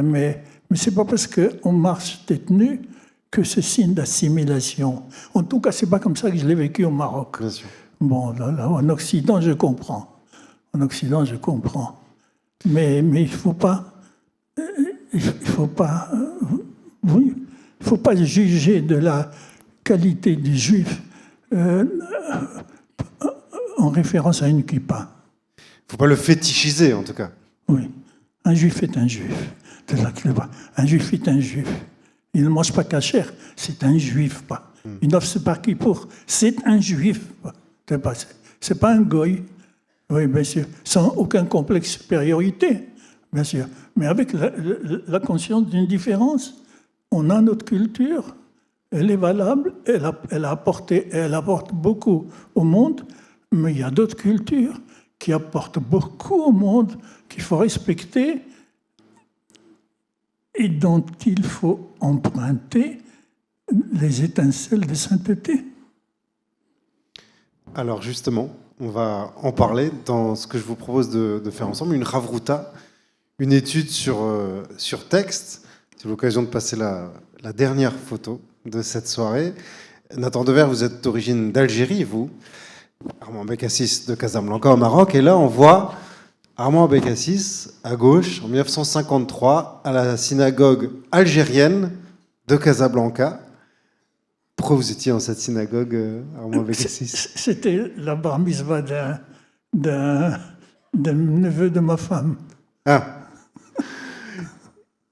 Mais ce n'est pas parce qu'on marche tête nue que c'est signe d'assimilation. En tout cas, ce n'est pas comme ça que je l'ai vécu au Maroc. Bien sûr. Bon, là, en Occident, je comprends. Mais il ne faut pas... Il faut pas juger de la qualité du juif en référence à une kippa. Il ne faut pas le fétichiser, en tout cas. Oui. Un juif est un juif. Un juif est un juif. Il ne mange pas cachère, c'est un juif. Il n'offre pas Kippour, c'est un juif. C'est pas un goy. Oui, bien sûr. Sans aucun complexe de supériorité, bien sûr. Mais avec la conscience d'une différence. On a notre culture, elle est valable, elle apporte beaucoup au monde, mais il y a d'autres cultures qui apportent beaucoup au monde, qu'il faut respecter et dont il faut emprunter les étincelles de sainteté. Alors justement, on va en parler dans ce que je vous propose de faire ensemble, une Ravruta, une étude sur texte. C'est l'occasion de passer la dernière photo de cette soirée. Nathan Dever, vous êtes d'origine d'Algérie, vous. Armand Abécassis de Casablanca au Maroc. Et là, on voit Armand Abécassis à gauche, en 1953, à la synagogue algérienne de Casablanca. Pourquoi vous étiez dans cette synagogue, Armand Abécassis ? C'était la bar mitzvah d'un neveu de ma femme. Ah.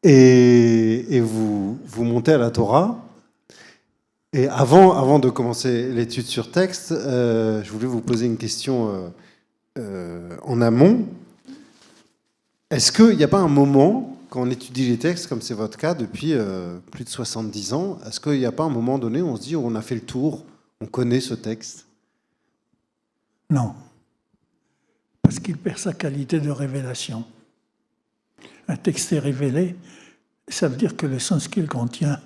Et vous montez à la Torah. Et avant de commencer l'étude sur texte, je voulais vous poser une question en amont. Est-ce qu'il n'y a pas un moment, quand on étudie les textes, comme c'est votre cas depuis plus de 70 ans, est-ce qu'il n'y a pas un moment donné où on se dit on a fait le tour, on connaît ce texte? Non. Parce qu'il perd sa qualité de révélation. Un texte est révélé, ça veut dire que le sens qu'il contient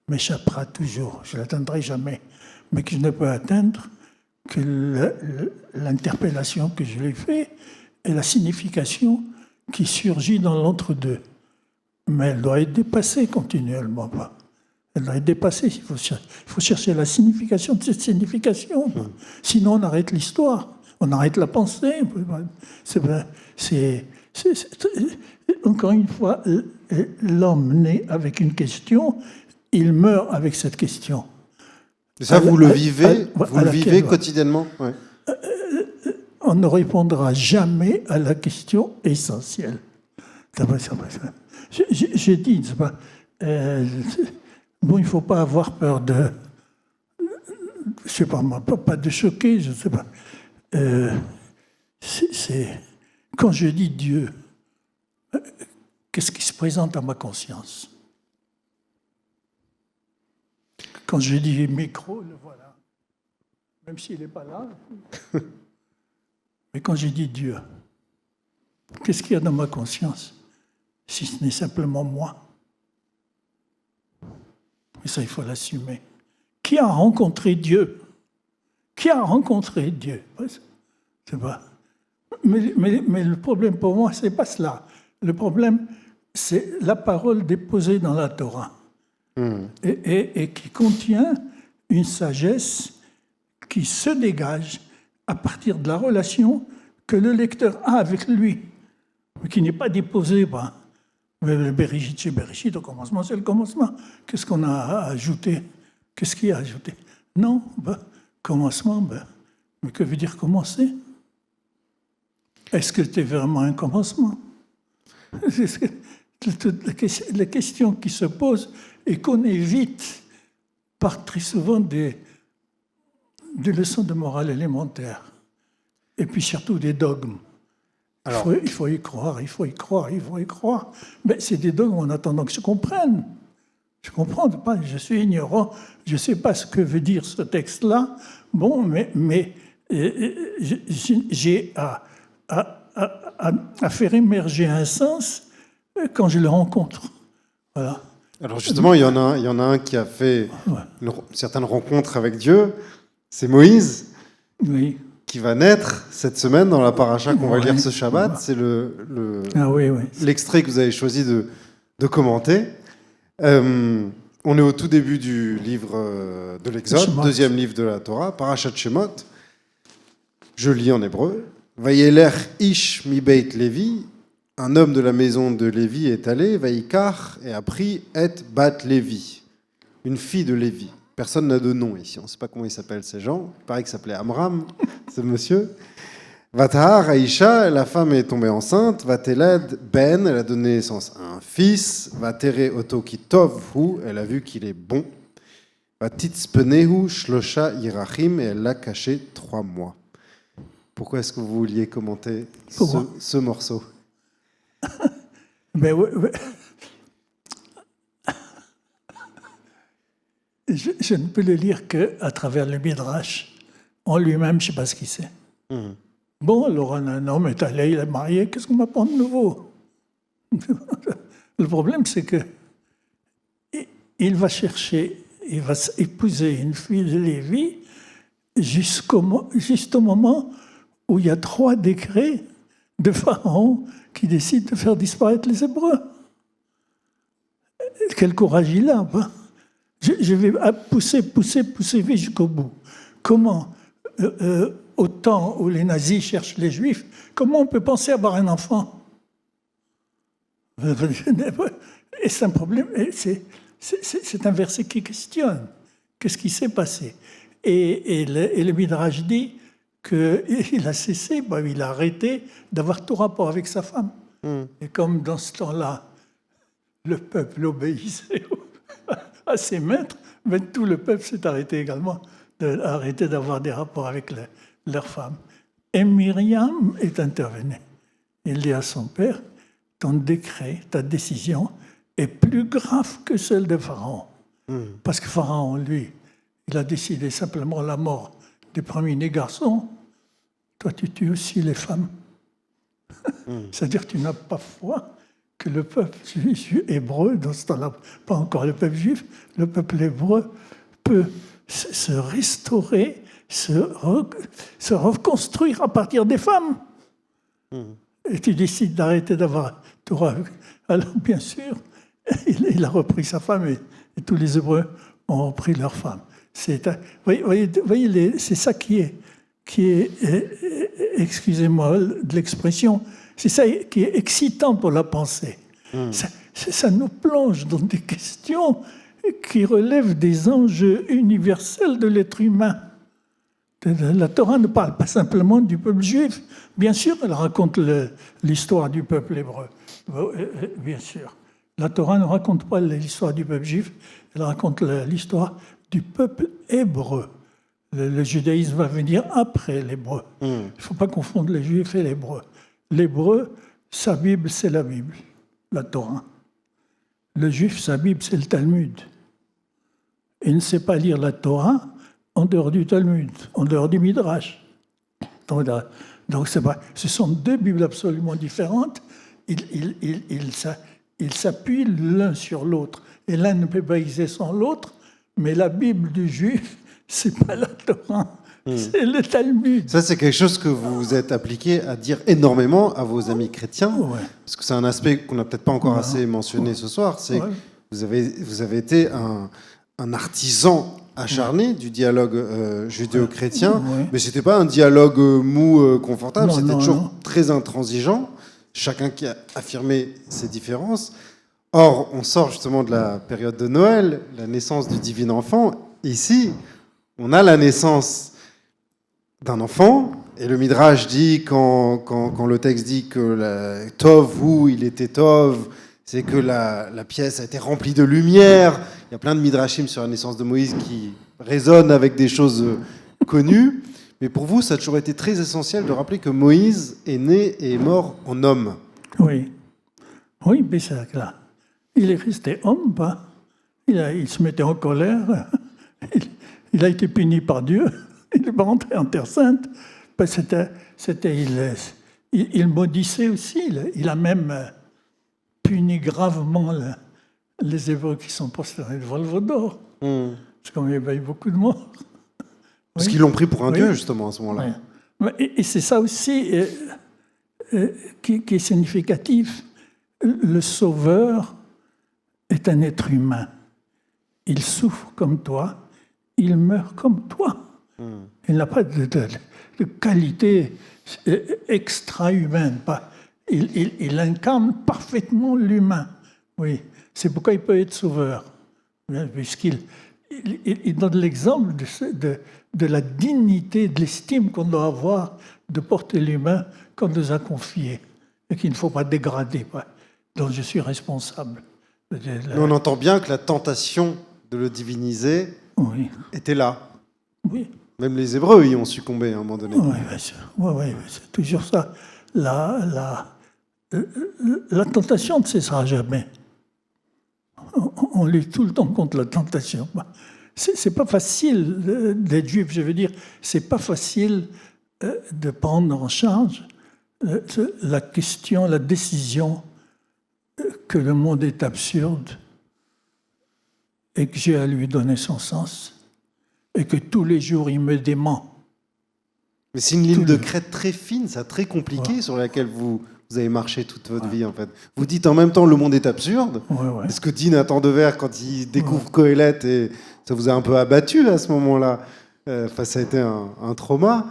m'échappera toujours, je ne l'atteindrai jamais, mais que je ne peux atteindre que l'interpellation que je lui fais et la signification qui surgit dans l'entre-deux. Mais elle doit être dépassée continuellement. Elle doit être dépassée, il faut chercher la signification de cette signification. Sinon on arrête l'histoire, on arrête la pensée. Encore une fois, l'homme naît avec une question, il meurt avec cette question. Et ça, vous le vivez quotidiennement? Ouais. On ne répondra jamais à la question essentielle. J'ai dit, bon, il ne faut pas avoir peur de, je sais pas, pas de choquer, je ne sais pas. Quand je dis Dieu, qu'est-ce qui se présente à ma conscience? Quand je dis micro, le voilà. Même s'il n'est pas là. Mais quand je dis Dieu, qu'est-ce qu'il y a dans ma conscience? Si ce n'est simplement moi. Mais ça, il faut l'assumer. Qui a rencontré Dieu? Qui a rencontré Dieu? C'est pas. Mais le problème pour moi, c'est pas cela. Le problème, c'est la parole déposée dans la Torah. Et qui contient une sagesse qui se dégage à partir de la relation que le lecteur a avec lui, mais qui n'est pas déposée par le Bereshit, c'est Bereshit, au commencement, c'est le commencement. Qu'est-ce qu'on a ajouté? Qu'est-ce qu'il y a ajouté? Non, commencement, mais que veut dire commencer? Est-ce que c'était vraiment un commencement? La question qui se pose et qu'on évite par très souvent des leçons de morale élémentaire. Et puis surtout des dogmes. Alors, il faut y croire, il faut y croire, il faut y croire. Mais c'est des dogmes en attendant que je comprenne. Je ne comprends pas, je suis ignorant, je ne sais pas ce que veut dire ce texte-là. Bon, mais j'ai à faire émerger un sens quand je le rencontre. Voilà. Alors justement, il y en a un qui a fait une certaine rencontre avec Dieu, c'est Moïse, qui va naître cette semaine dans la paracha qu'on va lire ce Shabbat. C'est l'extrait que vous avez choisi de commenter. On est au tout début du livre de l'Exode, deuxième livre de la Torah, Parashat Shemot. Je lis en hébreu. Vayelech ish mi beit Lévi. Un homme de la maison de Lévi est allé, Vaïkar, et a pris et bat Lévi, une fille de Lévi. Personne n'a de nom ici, on ne sait pas comment ils s'appellent ces gens. Il paraît qu'il s'appelait Amram, ce monsieur. Vatahar Aïcha, la femme est tombée enceinte. Vateled Ben, elle a donné naissance à un fils. Vatere Oto Kitov, elle a vu qu'il est bon. Vatitzpenehu Shlosha Irachim, et elle l'a caché 3 mois. Pourquoi est-ce que vous vouliez commenter ce morceau? Ben oui. Je ne peux le lire qu'à travers le Midrash. En lui-même, je ne sais pas ce qu'il sait. Bon, alors un homme est allé, il est marié, qu'est-ce qu'on m'apprend de nouveau? Le problème, c'est que il va chercher, il va épouser une fille de Lévi juste au moment où il y a 3 décrets de Pharaon qui décide de faire disparaître les Hébreux. Quel courage il a, hein? Je vais pousser jusqu'au bout. Comment, au temps où les nazis cherchent les Juifs, comment on peut penser avoir un enfant? Et c'est un problème, c'est un verset qui questionne. Qu'est-ce qui s'est passé? Et le Midrash dit qu'il a cessé, il a arrêté d'avoir tout rapport avec sa femme. Et comme dans ce temps-là, le peuple obéissait à ses maîtres, mais tout le peuple s'est arrêté également, arrêté d'avoir des rapports avec leurs femmes. Et Myriam est intervenue. Il dit à son père, ton décret, ta décision est plus grave que celle de Pharaon. Parce que Pharaon, lui, il a décidé simplement la mort des premiers-nés garçons. Toi, tu tues aussi les femmes. C'est-à-dire que tu n'as pas foi que le peuple hébreu, dans ce temps-là, pas encore le peuple juif, le peuple hébreu peut se restaurer, se reconstruire à partir des femmes. Et tu décides d'arrêter d'avoir Torah. Alors, bien sûr, il a repris sa femme et tous les Hébreux ont repris leur femme. Voyez, c'est ça qui est excusez-moi de l'expression, c'est ça qui est excitant pour la pensée. Ça nous plonge dans des questions qui relèvent des enjeux universels de l'être humain. La Torah ne parle pas simplement du peuple juif. Bien sûr, elle raconte l'histoire du peuple hébreu. Bien sûr. La Torah ne raconte pas l'histoire du peuple juif, elle raconte l'histoire du peuple hébreu. Le judaïsme va venir après l'hébreu. Il ne faut pas confondre les juifs et l'hébreu. L'hébreu, sa Bible, c'est la Bible, la Torah. Le juif, sa Bible, c'est le Talmud. Il ne sait pas lire la Torah en dehors du Talmud, en dehors du Midrash. Donc ce sont deux Bibles absolument différentes. Ils s'appuient l'un sur l'autre. Et l'un ne peut pas exister sans l'autre, mais la Bible du juif, c'est pas la Torah, c'est le Talmud. Ça, c'est quelque chose que vous êtes appliqué à dire énormément à vos amis chrétiens, parce que c'est un aspect qu'on n'a peut-être pas encore assez mentionné ce soir, c'est que vous avez été un artisan acharné du dialogue judéo-chrétien, mais c'était pas un dialogue mou, confortable, c'était toujours très intransigeant, chacun qui a affirmé ses différences. Or, on sort justement de la période de Noël, la naissance du divin enfant. Ici, on a la naissance d'un enfant, et le Midrash dit, quand le texte dit que Tov, où il était Tov, c'est que la pièce a été remplie de lumière. Il y a plein de Midrashim sur la naissance de Moïse qui résonnent avec des choses connues. Mais pour vous, ça a toujours été très essentiel de rappeler que Moïse est né et est mort en homme. Oui, mais c'est là. Il est resté homme, pas. Il se mettait en colère. Il a été puni par Dieu. Il n'est pas rentré en Terre Sainte. Il maudissait aussi. Il a même puni gravement les Hébreux qui sont prosternés devant le veau d'or. Parce qu'on y a eu beaucoup de morts. Parce qu'ils l'ont pris pour un dieu, justement, à ce moment-là. Et c'est ça aussi qui est significatif. Le Sauveur est un être humain. Il souffre comme toi, il meurt comme toi. Il n'a pas de qualité extra-humaine. Il incarne parfaitement l'humain. Oui, c'est pourquoi il peut être sauveur. Puisqu'il donne l'exemple de la dignité, de l'estime qu'on doit avoir de porter l'humain qu'on nous a confié et qu'il ne faut pas dégrader, dont je suis responsable. On entend bien que la tentation de le diviniser était là. Oui. Même les Hébreux y ont succombé à un moment donné. Oui, c'est toujours ça. La tentation ne cessera jamais. On lutte tout le temps contre la tentation. C'est pas facile d'être juif, je veux dire. C'est pas facile de prendre en charge la question, la décision que le monde est absurde et que j'ai à lui donner son sens et que tous les jours il me dément. Mais c'est une ligne de crête très fine, ça, très compliquée, sur laquelle vous avez marché toute votre vie, en fait. Vous dites en même temps le monde est absurde. C'est ce que dit Nathan Devers quand il découvre Qohélet, et ça vous a un peu abattu à ce moment-là. Ça a été un trauma.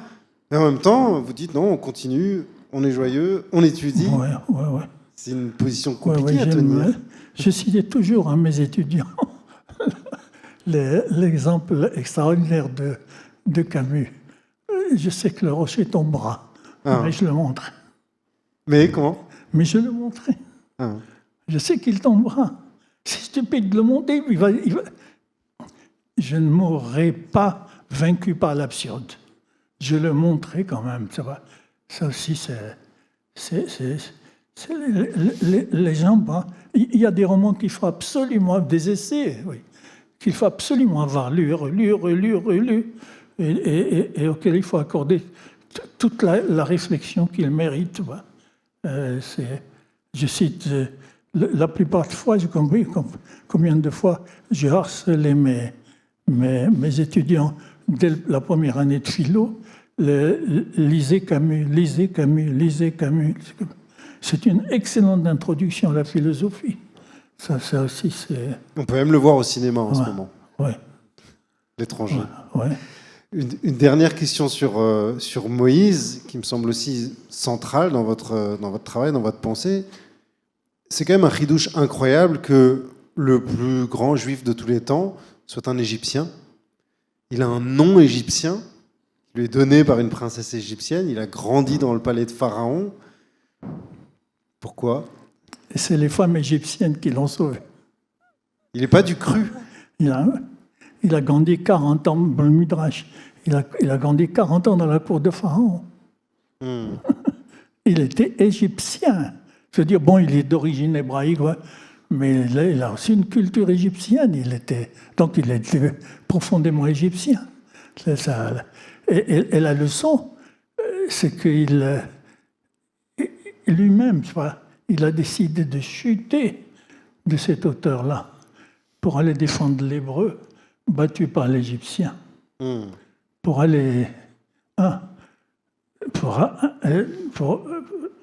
Et en même temps, vous dites non, on continue, on est joyeux, on étudie. C'est une position compliquée à tenir. Je citais toujours à mes étudiants l'exemple extraordinaire de Camus. Je sais que le rocher tombera, mais je le montrerai. Mais comment? Mais je le montrerai. Je sais qu'il tombera. stupide de le monter. Je ne mourrai pas vaincu par l'absurde. Je le montrerai quand même, ça va. Ça aussi, les gens... Il y a des romans qu'il faut absolument... Des essais, oui, qu'il faut absolument avoir lu, relu, et auxquels il faut accorder toute la réflexion qu'ils méritent. Je cite... La plupart des fois, j'ai compris combien de fois j'ai harcelé mes étudiants dès la première année de philo. Lisez Camus. C'est une excellente introduction à la philosophie. Ça aussi, c'est... On peut même le voir au cinéma en ce moment. Ouais. L'étranger. Ouais. Une dernière question sur Moïse, qui me semble aussi centrale dans votre travail, dans votre pensée. C'est quand même un chidouche incroyable que le plus grand juif de tous les temps soit un Égyptien. Il a un nom égyptien, qui lui est donné par une princesse égyptienne. Il a grandi dans le palais de Pharaon. Pourquoi ? Et c'est les femmes égyptiennes qui l'ont sauvé. Il n'est pas du cru. Il a grandi 40 ans dans le Midrash. Il a grandi 40 ans dans la cour de Pharaon. Il était égyptien. Je veux dire, bon, il est d'origine hébraïque, ouais, mais il a aussi une culture égyptienne. Donc il était profondément égyptien. Et la leçon, c'est qu'il lui-même, il a décidé de chuter de cet auteur-là pour aller défendre l'hébreu battu par l'Égyptien. Pour aller...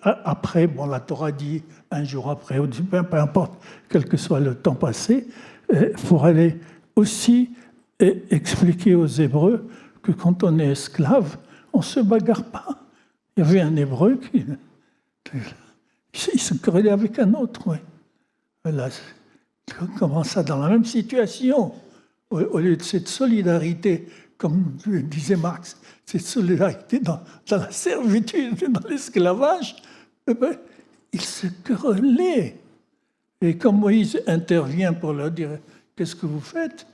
Après, bon, la Torah dit un jour après, ou peu importe, quel que soit le temps passé, pour aller aussi expliquer aux Hébreux que quand on est esclave, on ne se bagarre pas. Il y avait un Hébreu qui il se querellait avec un autre. Ouais. Voilà. Comment ça, dans la même situation, au lieu de cette solidarité, comme disait Marx, cette solidarité dans la servitude, dans l'esclavage, ils se querellaient. Et quand Moïse intervient pour leur dire « Qu'est-ce que vous faites ?»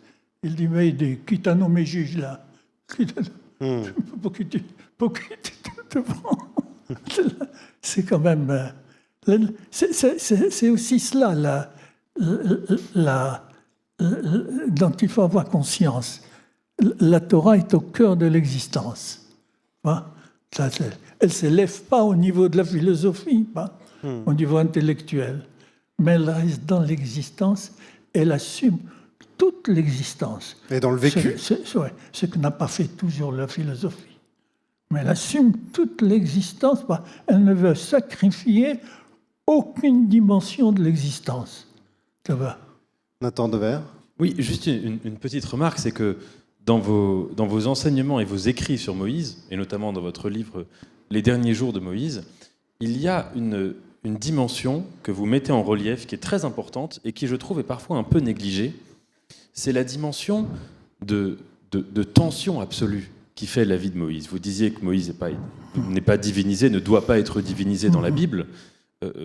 Il dit « Mais qui t'a nommé juge là ?» Pour qui tu te prends. C'est quand même... C'est aussi cela dont il faut avoir conscience. La Torah est au cœur de l'existence. Elle ne s'élève pas au niveau de la philosophie, au niveau intellectuel, mais elle reste dans l'existence, elle assume toute l'existence. Et dans le vécu. Ce que n'a pas fait toujours la philosophie. Mais elle assume toute l'existence, elle ne veut sacrifier aucune dimension de l'existence. Ça va. Nathan Dever. Oui, juste une petite remarque, c'est que dans vos enseignements et vos écrits sur Moïse, et notamment dans votre livre « Les derniers jours de Moïse », il y a une dimension que vous mettez en relief qui est très importante et qui, je trouve, est parfois un peu négligée. C'est la dimension de tension absolue qui fait la vie de Moïse. Vous disiez que Moïse n'est pas divinisé, ne doit pas être divinisé dans la Bible.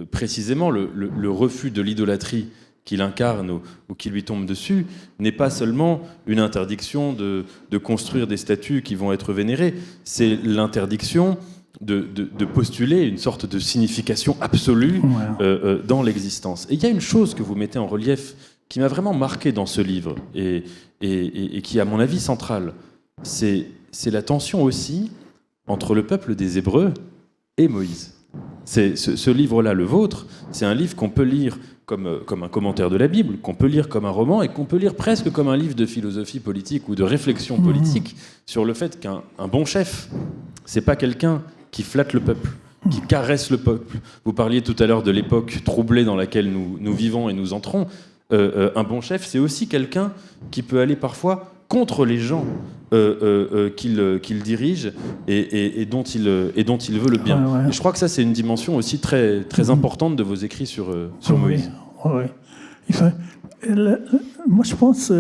Précisément, le refus de l'idolâtrie qu'il incarne ou qui lui tombe dessus n'est pas seulement une interdiction de construire des statues qui vont être vénérées, c'est l'interdiction de postuler une sorte de signification absolue dans l'existence. Et il y a une chose que vous mettez en relief qui m'a vraiment marqué dans ce livre et qui est à mon avis centrale, c'est la tension aussi entre le peuple des Hébreux et Moïse. Ce livre-là, le vôtre, c'est un livre qu'on peut lire comme un commentaire de la Bible, qu'on peut lire comme un roman et qu'on peut lire presque comme un livre de philosophie politique ou de réflexion politique sur le fait qu'un bon chef, c'est pas quelqu'un qui flatte le peuple, qui caresse le peuple. Vous parliez tout à l'heure de l'époque troublée dans laquelle nous vivons et nous entrons. Un bon chef, c'est aussi quelqu'un qui peut aller parfois contre les gens qu'il dirige et dont il veut le bien. Et je crois que ça, c'est une dimension aussi très, très importante de vos écrits sur Moïse. Oui. Moi, je pense,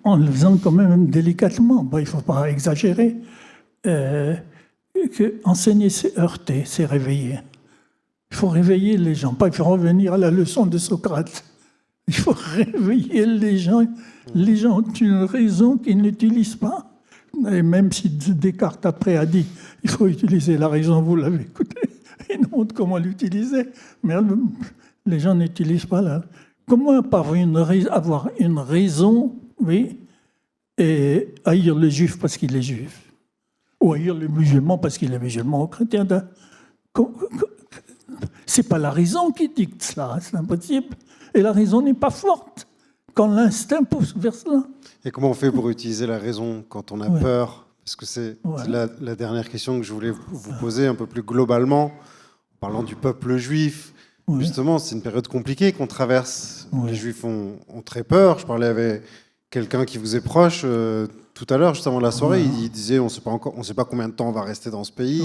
en le faisant quand même délicatement, il ne faut pas exagérer, qu'enseigner, c'est heurter, c'est réveiller. Il faut réveiller les gens, il faut revenir à la leçon de Socrate. Il faut réveiller les gens. Les gens ont une raison qu'ils n'utilisent pas. Et même si Descartes après a dit il faut utiliser la raison, vous l'avez écouté, il nous montre comment l'utiliser. Mais les gens n'utilisent pas la. Comment avoir une raison, oui, et haïr le juif parce qu'il est juif, ou haïr le musulman parce qu'il est musulman ou chrétien. C'est pas la raison qui dicte cela, c'est impossible. Et la raison n'est pas forte quand l'instinct pousse vers cela. Et comment on fait pour utiliser la raison quand on a peur? Parce que c'est la dernière question que je voulais vous poser un peu plus globalement, en parlant du peuple juif. Justement, c'est une période compliquée qu'on traverse. Les Juifs ont très peur. Je parlais avec quelqu'un qui vous est proche tout à l'heure, juste avant la soirée. Il disait on ne sait pas combien de temps on va rester dans ce pays.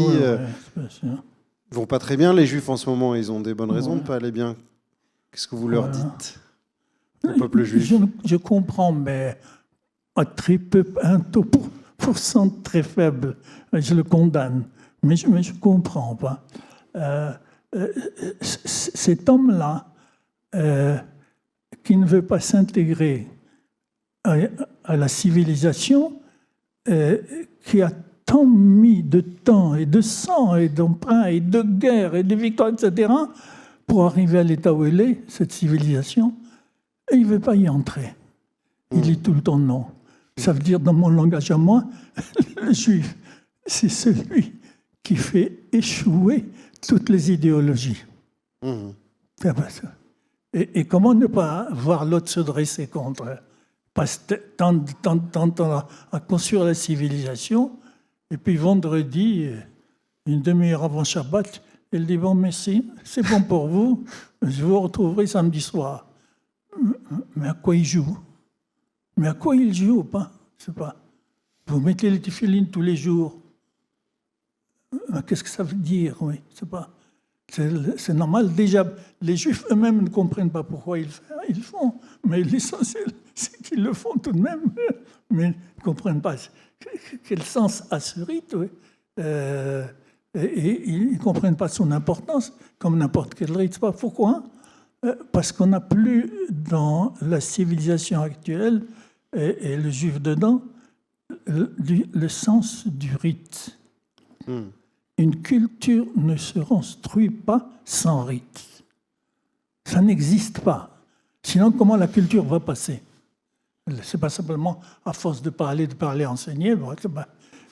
Ils vont pas très bien, les Juifs, en ce moment. Ils ont des bonnes raisons de pas aller bien. Qu'est-ce que vous leur dites au peuple juif? Je comprends, mais un taux pourcent très faible. Je le condamne. Mais je ne comprends pas. Cet homme-là, qui ne veut pas s'intégrer à la civilisation, qui a tant mis de temps et de sang et d'emprunt et de guerre et de victoires, etc., pour arriver à l'état où elle est, cette civilisation, et il ne veut pas y entrer. Il dit tout le temps non. Ça veut dire, dans mon langage à moi, le juif, c'est celui qui fait échouer toutes les idéologies. Et comment ne pas voir l'autre se dresser contre? Passe tant de temps à construire la civilisation, et puis vendredi, une demi-heure avant Shabbat, il dit bon, merci, c'est bon pour vous, je vous retrouverai samedi soir. Mais à quoi il joue? Mais à quoi il joue ou pas? Je sais pas. Vous mettez les téfilines tous les jours. Qu'est-ce que ça veut dire? Oui, c'est pas. C'est normal. Déjà, les Juifs eux-mêmes ne comprennent pas pourquoi ils le font. Mais l'essentiel, c'est qu'ils le font tout de même. Mais ils ne comprennent pas quel sens a ce rite. Oui. Et ils ne comprennent pas son importance, comme n'importe quel rite. Pourquoi? Parce qu'on n'a plus dans la civilisation actuelle, et le Juif dedans, le sens du rite. Une culture ne se construit pas sans rite. Ça n'existe pas. Sinon, comment la culture va passer? Ce n'est pas simplement à force de parler, enseigner.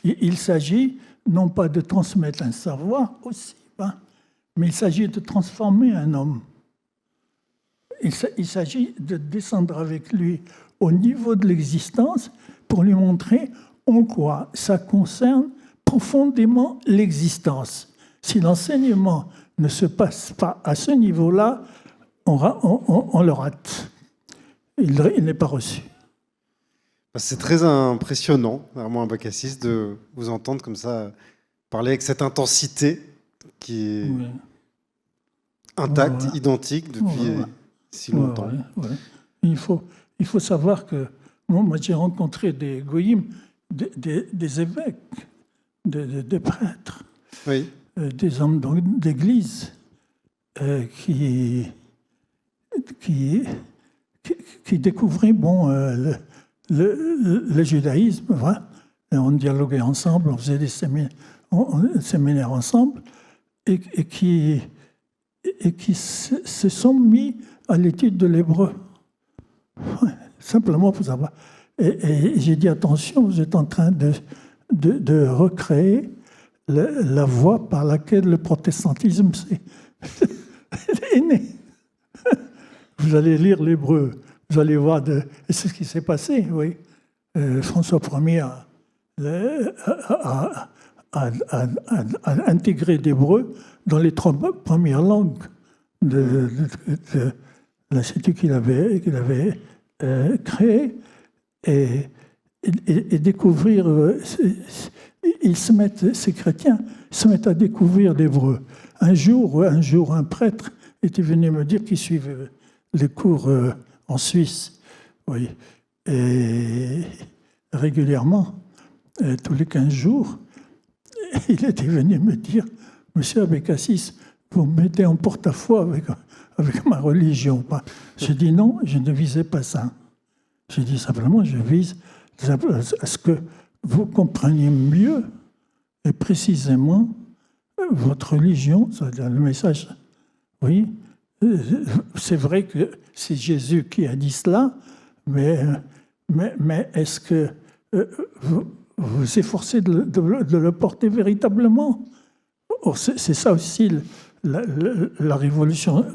Il s'agit non pas de transmettre un savoir aussi, mais il s'agit de transformer un homme. Il s'agit de descendre avec lui au niveau de l'existence pour lui montrer en quoi ça concerne profondément l'existence. Si l'enseignement ne se passe pas à ce niveau-là, on le rate. Il n'est pas reçu. C'est très impressionnant, Armand Abakassis, de vous entendre comme ça parler avec cette intensité qui est intacte, identique depuis si longtemps. Il faut savoir que moi j'ai rencontré des goïms, des évêques, des prêtres, des hommes d'église qui découvraient le judaïsme. Et on dialoguait ensemble, on faisait des séminaires ensemble, et qui se sont mis à l'étude de l'hébreu. Simplement pour savoir. Et j'ai dit, attention, vous êtes en train de recréer la voie par laquelle le protestantisme est né. Vous allez lire l'hébreu, vous allez voir, et c'est ce qui s'est passé, oui. François Ier a intégré l'hébreu dans les 3 premières langues de l'Institut qu'il avait créé, et découvrir, ces chrétiens se mettent à découvrir l'hébreu. Un jour, un prêtre était venu me dire qu'il suivait les cours en Suisse, oui, et régulièrement, tous les 15 jours, il était venu me dire, Monsieur Abekassis, vous me mettez en porte-à-faux avec ma religion. J'ai dit non, je ne visais pas ça. J'ai dit simplement, je vise à ce que vous compreniez mieux et précisément votre religion, c'est-à-dire le message. Oui, c'est vrai que c'est Jésus qui a dit cela, mais est-ce que vous vous efforcez de le porter véritablement? Or, c'est ça aussi la révolution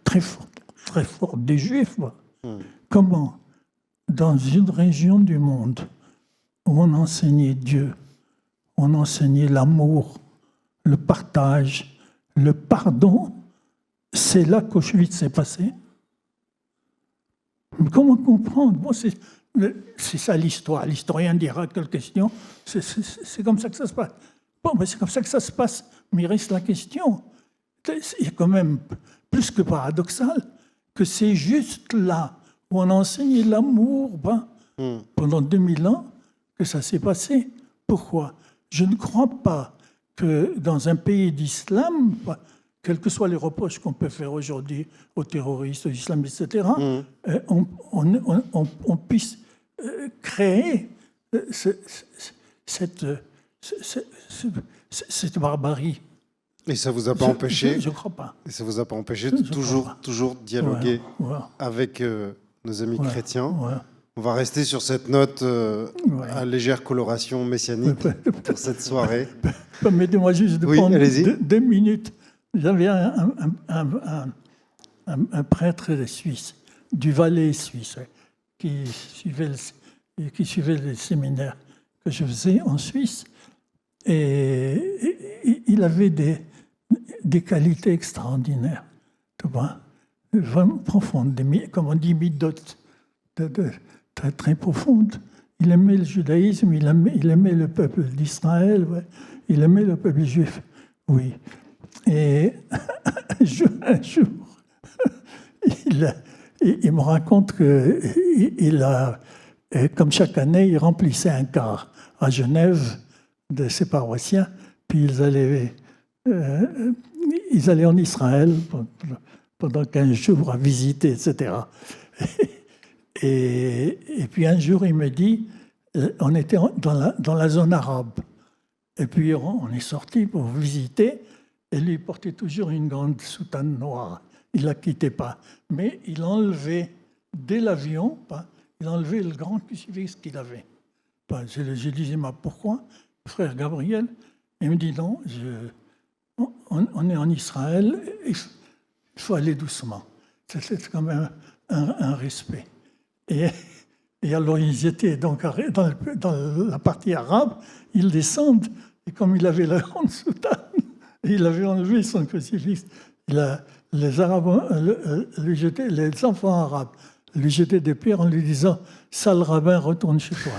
très forte des Juifs. Comment, dans une région du monde où on enseignait Dieu, on enseignait l'amour, le partage, le pardon, c'est là qu'Auschwitz s'est passé. Mais comment comprendre? Bon, c'est ça l'histoire. L'historien dira quelle question. C'est comme ça que ça se passe. Bon, ben c'est comme ça que ça se passe. Mais il reste la question. C'est quand même plus que paradoxal que c'est juste là où on a enseigné l'amour pendant 2000 ans que ça s'est passé. Pourquoi? Je ne crois pas que dans un pays d'islam, quels que soient les reproches qu'on peut faire aujourd'hui aux terroristes, aux islamistes, etc., on puisse créer cette barbarie. Et ça vous a pas empêché? Je ne crois pas. Et ça vous a pas empêché de toujours dialoguer avec nos amis chrétiens? On va rester sur cette note à légère coloration messianique pour cette soirée. Permettez-moi juste de prendre 2 minutes. J'avais un prêtre suisse, du Valais suisse, qui suivait le séminaire que je faisais en Suisse. Et il avait des qualités extraordinaires, tu vois, vraiment profondes, comme on dit, midotes, très, très profondes. Il aimait le judaïsme, il aimait le peuple d'Israël, il aimait le peuple juif, oui. Et un jour, il me raconte que comme chaque année, il remplissait un car à Genève de ses paroissiens, puis ils allaient en Israël pendant 15 jours à visiter, etc. Et puis un jour, il me dit, on était dans la zone arabe, et puis on est sorti pour visiter, et lui, il portait toujours une grande soutane noire. Il ne la quittait pas. Mais il enlevait, dès l'avion, il enlevait le grand crucifix qu'il avait. Je disais, mais pourquoi, frère Gabriel? Il me dit, non, on est en Israël, il faut aller doucement. C'est quand même un respect. Et alors, ils étaient donc dans la partie arabe, ils descendent, et comme il avait la grande soutane, il avait enlevé son crucifix. Les Arabes les enfants arabes lui jetaient des pierres en lui disant « Sale rabbin, retourne chez toi ».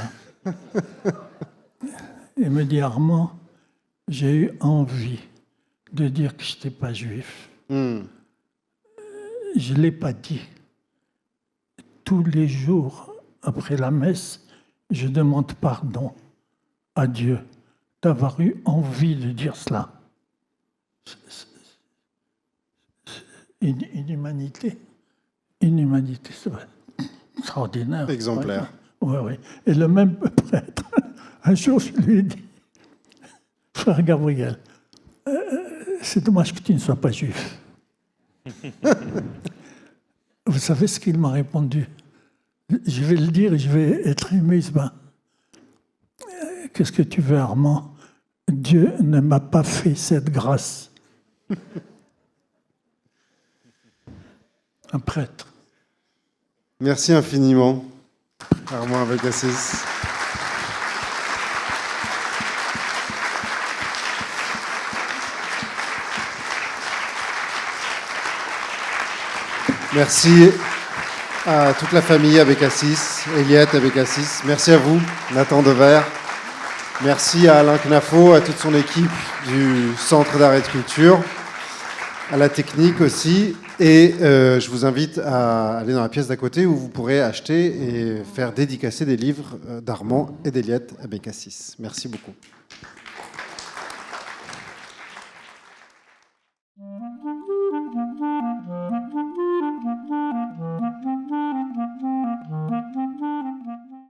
Il me dit « Armand, j'ai eu envie de dire que je n'étais pas juif. Je ne l'ai pas dit. Tous les jours, après la messe, je demande pardon à Dieu d'avoir eu envie de dire cela. » Une humanité c'est extraordinaire. Exemplaire. Oui. Et le même prêtre, un jour, je lui ai dit, frère Gabriel, c'est dommage que tu ne sois pas juif. Vous savez ce qu'il m'a répondu? Je vais le dire et je vais être ému. Qu'est-ce que tu veux, Armand? Dieu ne m'a pas fait cette grâce. Un prêtre. Merci infiniment, Armand Abécassis. Merci à toute la famille Abécassis, Eliette Abécassis. Merci à vous, Nathan Dever. Merci à Alain Knafo, à toute son équipe du Centre d'art et de culture, à la technique aussi. Et je vous invite à aller dans la pièce d'à côté où vous pourrez acheter et faire dédicacer des livres d'Armand et d'Eliette Abécassis. Merci beaucoup.